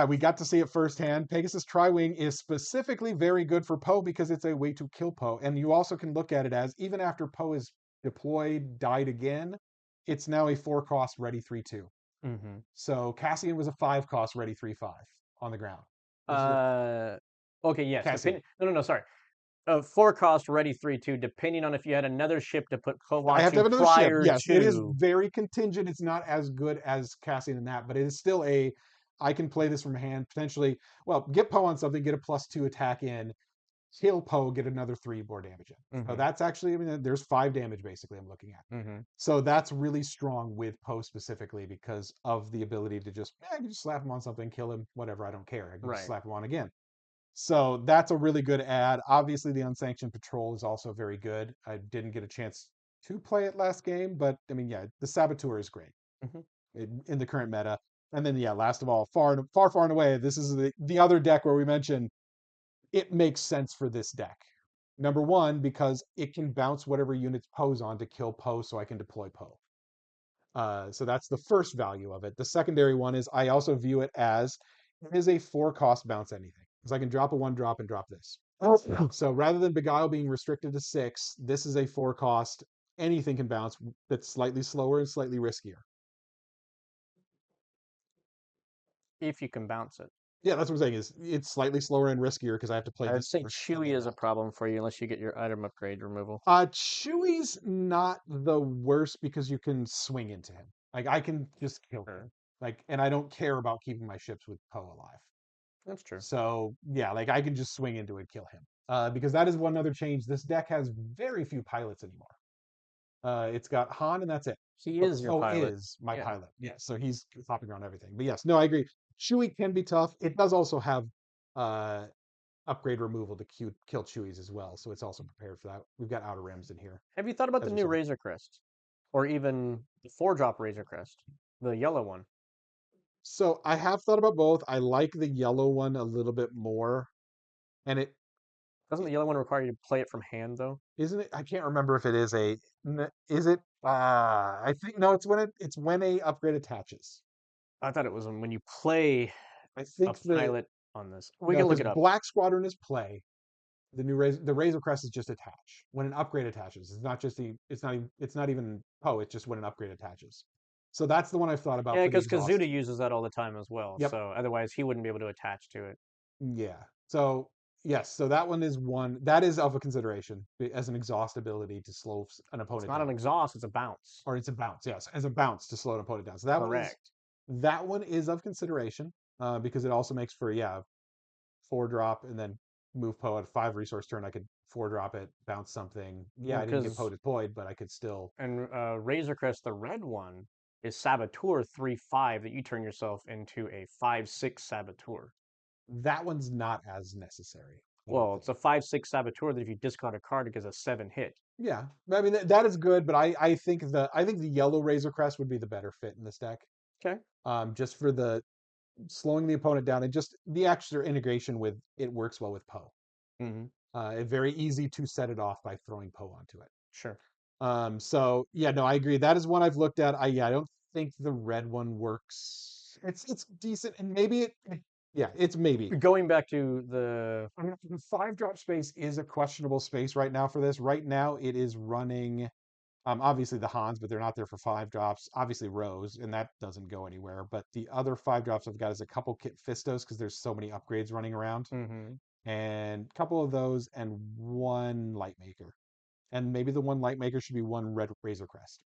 We got to see it firsthand. Pegasus Tri-Wing is specifically very good for Poe because it's a way to kill Poe, and you also can look at it as even after Poe is deployed, died again, it's now a 4-cost ready 3/2. Mm-hmm. So Cassian was a 5-cost ready 3/5 on the ground. This is a Uh, okay, yes. Cassian. Depending. No. Sorry. 4 cost ready 3/2. Depending on if you had another ship to put Poe I have to onto have another ship. prior Yes, it is to. very contingent. It's not as good as Cassian in that, but it is still a. I can play this from hand potentially. Well, get Poe on something, get a +2 attack in, kill Poe, get another 3 more damage in. So Mm-hmm. that's actually, I mean, there's 5 damage basically I'm looking at. Mm-hmm. So that's really strong with Poe specifically because of the ability to just, I can just slap him on something, kill him, whatever. I don't care. I can just Right. slap him on again. So that's a really good ad. Obviously, the unsanctioned patrol is also very good. I didn't get a chance to play it last game, but I mean, yeah, the saboteur is great Mm-hmm. in the current meta. And then, yeah, last of all, far and away, this is the other deck where we mentioned it makes sense for this deck. Number one, because it can bounce whatever units Poe's on to kill Poe, so I can deploy Poe. So that's the first value of it. The secondary one is I also view it as it is a 4-cost bounce anything because I can drop a 1-drop and drop this. So rather than Beguile being restricted to 6, this is a 4-cost anything can bounce that's slightly slower and slightly riskier. If you can bounce it. Yeah, that's what I'm saying. Is it's slightly slower and riskier because I have to play I'd this say first and Chewy then is a bounce. problem for you unless you get your item upgrade removal. Chewy's not the worst because you can swing into him. Like I can just kill Sure. him. Like, and I don't care about keeping my ships with Poe alive. That's true. So yeah, like I can just swing into it, kill him. Because that is one other change. This deck has very few pilots anymore. It's got Han, and that's it. He is your Poe pilot. is my Yeah. pilot. Yes, so he's hopping around everything. But yes, no, I agree. Chewie can be tough. It does also have uh, upgrade removal to kill Chewies as well, so it's also prepared for that. We've got outer rims in here, Have you thought about the as we new said. Razor Crest? Or even the 4-drop Razor Crest? The yellow one. So I have thought about both. I like the yellow one a little bit more, and Doesn't the yellow one require you to play it from hand, though? isn't it. I can't remember if it is a. Is it? I think no. It's when a upgrade attaches. I thought it was when you play I a think the pilot on this. We no, can look because it up. Black Squadron is play. The Razor Crest is just attach when an upgrade attaches. It's not just the. It's not even Poe. It's just when an upgrade attaches. So that's the one I've thought about Yeah, for the because Kazuda exhaust. uses that all the time as well. Yep. So otherwise, he wouldn't be able to attach to it. Yeah. So yes. So that one is one that is of a consideration as an exhaust ability to slow an It's opponent not an down, exhaust; it's a bounce. or it's a bounce. Yes, as a bounce to slow an opponent down. So Correct. that one is of consideration because it also makes for yeah 4-drop and then move Poe at 5 resource turn. I could 4-drop it, bounce something. Yeah, I didn't get Poe Because deployed, but I could still. and Razor Crest, the red one, is Saboteur 3/5 that you turn yourself into a 5/6 Saboteur. That one's not as necessary, I don't Well, think. it's a 5/6 Saboteur that if you discard a card, it gets a 7 hit. Yeah, I mean that is good, but I think the yellow Razor Crest would be the better fit in this deck. Okay. Just for the slowing the opponent down and just the extra integration with it works well with Poe. Mm-hmm. Very easy to set it off by throwing Poe onto it. Sure. So yeah, no, I agree. That is one I've looked at. I don't think the red one works. It's decent, and maybe yeah, it's maybe. Going back to the I mean, the 5-drop space is a questionable space right now for this. Right now, it is running. Obviously the Hans, but they're not there for 5-drops. Obviously Rose, and that doesn't go anywhere. But the other 5-drops I've got is a couple Kit Fistos because there's so many upgrades running around, mm-hmm. and a couple of those, and one Lightmaker. And maybe the one Lightmaker should be one Red Razor Crest.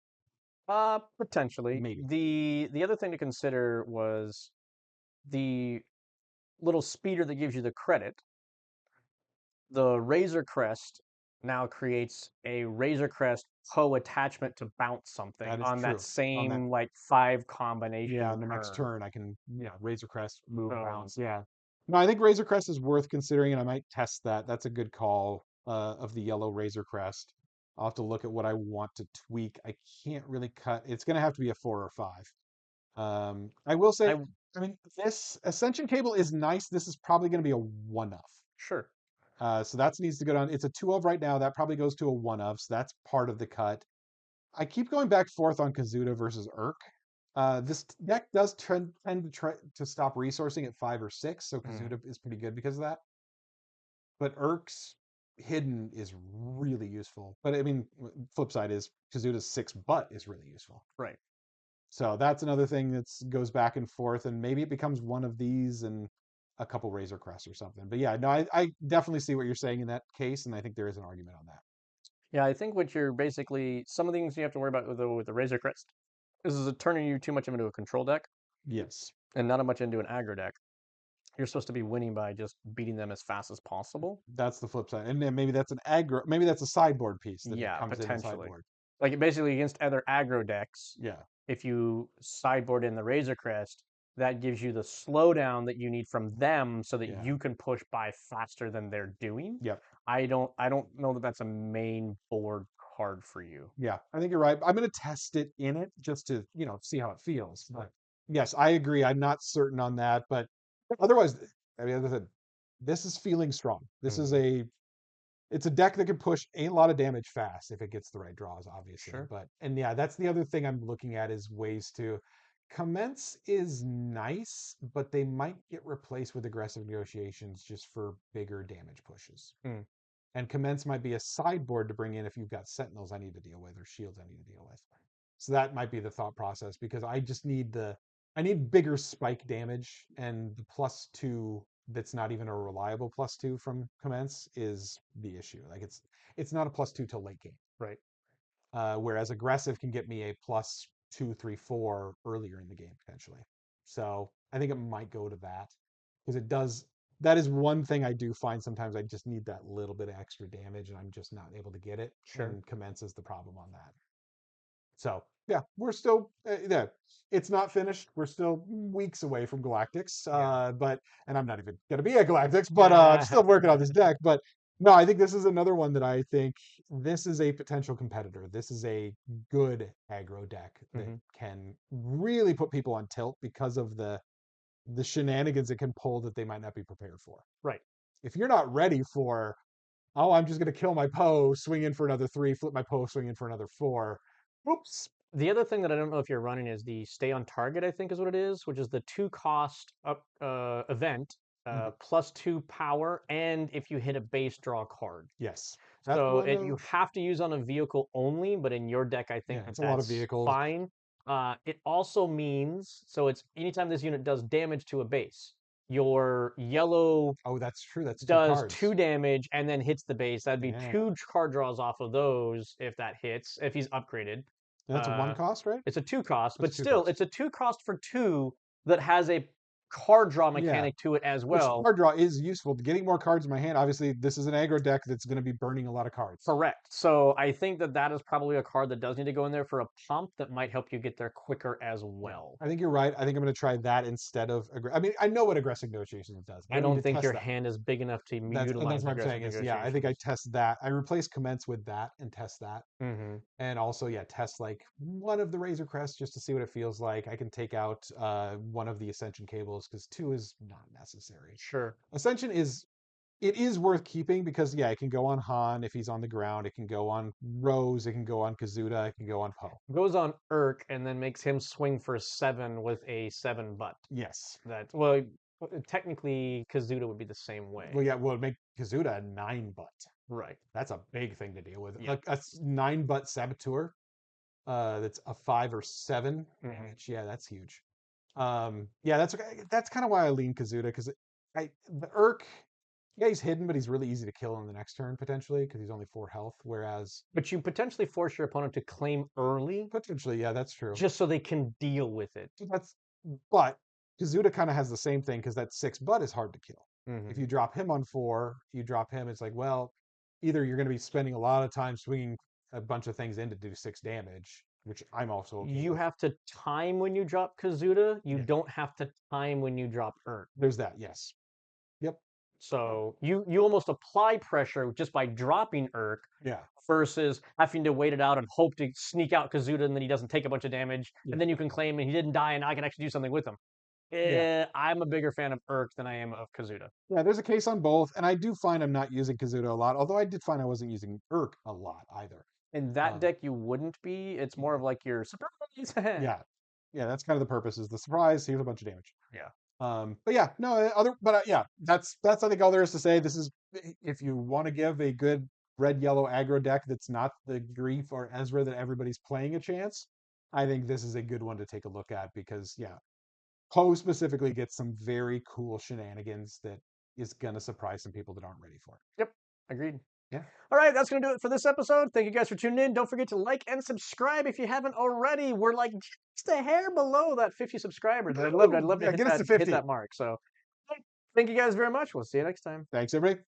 Potentially. Maybe. The other thing to consider was the little speeder that gives you the credit. The Razor Crest now creates a Razor Crest Poe attachment to bounce something That is on that true. On that, same like 5 yeah, combination on the next turn. turn I can, Razor Crest, move, Um, bounce. Yeah. No, I think Razor Crest is worth considering, and I might test that. That's a good call of the yellow Razor Crest. I'll have to look at what I want to tweak. I can't really cut. It's going to have to be a 4 or 5. I will say, I I mean, this Ascension cable is nice. This is probably going to be a one of. sure. So that needs to go down. It's a 2 of right now. That probably goes to a 1 of. So that's part of the cut. I keep going back and forth on Kazuda versus Urk. This deck does tend to try to stop resourcing at 5 or 6, so Mm, Kazuda is pretty good because of that. But Urk's hidden is really useful. But I mean, flip side is Kazuda's 6 but is really useful. right. So that's another thing that goes back and forth, and maybe it becomes one of these and a couple Razor Crests or something. But yeah, no, I definitely see what you're saying in that case, and I think there is an argument on that. Yeah, I think what you're basically some of the things you have to worry about with the Razor Crest is it turning you too much into a control deck Yes, and not much into an aggro deck. You're supposed to be winning by just beating them as fast as possible. that's the flip side, and then maybe that's an aggro, maybe that's a sideboard piece that Yeah, comes in the potentially. sideboard. Like basically against other aggro decks, Yeah, if you sideboard in the Razor Crest, that gives you the slowdown that you need from them so that yeah, you can push by faster than they're doing. yep, I don't know that that's a main board card for you. yeah. I think you're right. I'm going to test it in it just to see how it feels. But yes, I agree. I'm not certain on that, but otherwise, I mean, as I said, this is feeling strong. This is Mhm. it's a deck that can push a lot of damage fast if it gets the right draws, obviously. Sure. But and yeah, that's the other thing I'm looking at is ways to commence is nice, but they might get replaced with aggressive negotiations just for bigger damage pushes. Mm. And commence might be a sideboard to bring in if you've got sentinels I need to deal with or shields I need to deal with. So that might be the thought process because I just need I need bigger spike damage, and the +2 that's not even a reliable +2 from commence is the issue. Like it's not a +2 till late game. Right. Whereas aggressive can get me a +2, 3, 4 earlier in the game potentially. So I think it might go to that because it does. That is one thing I do find sometimes I just need that little bit of extra damage and I'm just not able to get it. Sure. And commence is the problem on that. So yeah, we're still yeah. It's not finished. We're still weeks away from Galactics, Yeah. but and I'm not even going to be at Galactics, but I'm still working on this deck. But no, I think this is another one that I think this is a potential competitor. This is a good aggro deck that hmm can really put people on tilt because of the shenanigans it can pull that they might not be prepared for. Right. If you're not ready for, oh, I'm just going to kill my Poe, swing in for another 3, flip my Poe, swing in for another 4. Oops. The other thing that I don't know if you're running is the stay on target, I think is what it is, which is the 2 cost event, Mhm. +2 power, and if you hit a base, draw a card. Yes. That's So one you of, have to use on a vehicle only, but in your deck, I yeah, think it's a lot of that's vehicles. fine. It also means, so it's anytime this unit does damage to a base, your yellow Oh, that's true. That's 2 does cards. 2 damage and then hits the base. That'd be Yeah. 2 card draws off of those if that hits, if he's upgraded. That's a 1 Uh, cost, right? it's a 2 cost, What's but a 2 still, cost? it's a 2 cost for 2 that has a card draw Yeah. mechanic to it as Which well. card draw is useful. Getting more cards in my hand. Obviously, this is an aggro deck that's going to be burning a lot of cards. Correct. So I think that that is probably a card that does need to go in there for a pump that might help you get there quicker as Yeah, well. I think you're right. I think I'm going to try that instead of. I mean, I know what aggressive negotiations does. I I don't need don't to think test your that. hand is big enough to That's utilize what I'm aggressive saying is, yeah, I think I negotiations. test that. I replace commence with that and test that. Hmm. And also, yeah, test like one of the Razor Crests just to see what it feels like. I can take out one of the Ascension cables because two is not necessary. Sure. Ascension is it is worth keeping because yeah, it can go on Han if he's on the ground. It can go on Rose. It can go on Kazuda. It can go on Poe. Goes on Urk and then makes him swing for 7 with a 7 butt. Yes. That, well, technically Kazuda would be the same Well, way. yeah, well, make Kazuda a 9 butt. Right. That's a big thing to deal with. Yeah. Like a 9 butt Saboteur, that's a 5 or 7 Hmm. damage. Yeah, that's huge. Yeah, that's okay. That's kind of why I lean Kazuda because the Urk, yeah, he's hidden, but he's really easy to kill on the next turn potentially because he's only 4 health. Whereas But you potentially force your opponent to claim early potentially, yeah, that's true. just so they can deal with it. So but Kazuda kind of has the same thing because that 6 butt is hard to kill. If Hmm. you drop him on 4, you drop him, it's like, well, either you're going to be spending a lot of time swinging a bunch of things in to do 6 damage, which I'm also okay You with. have to time when you drop Kazuda. You Yeah, don't have to time when you drop Urk. there's that. Yes. Yep. Yep. So you almost apply pressure just by dropping Urk Yeah. versus having to wait it out and hope to sneak out Kazuda and then he doesn't take a bunch of damage Yeah. and then you can claim and he didn't die and I can actually do something with him. Yeah. I'm a bigger fan of Urk than I am of Kazuda. Yeah. There's a case on both, and I do find I'm not using Kazuda a lot. Although I did find I wasn't using Urk a lot either. In that Um, deck, you wouldn't be. It's more yeah. of like your surprise. Yeah. Yeah. That's kind of the purpose. Is the surprise. Here's a bunch of damage. Yeah. But yeah, no yeah, that's I think all there is to say. This is if you want to give a good red yellow aggro deck that's not the Grief or Ezra that everybody's playing a chance. I think this is a good one to take a look at because yeah, Poe specifically gets some very cool shenanigans that is gonna surprise some people that aren't ready for it. Yep. Agreed. Yeah. All right, that's going to do it for this episode. Thank you guys for tuning in. Don't forget to like and subscribe if you haven't already. We're like just a hair below that 50 subscribers. I'd love to Yeah, hit get us to that 50. mark. So, thank you guys very much. We'll see you next time. Thanks, everybody.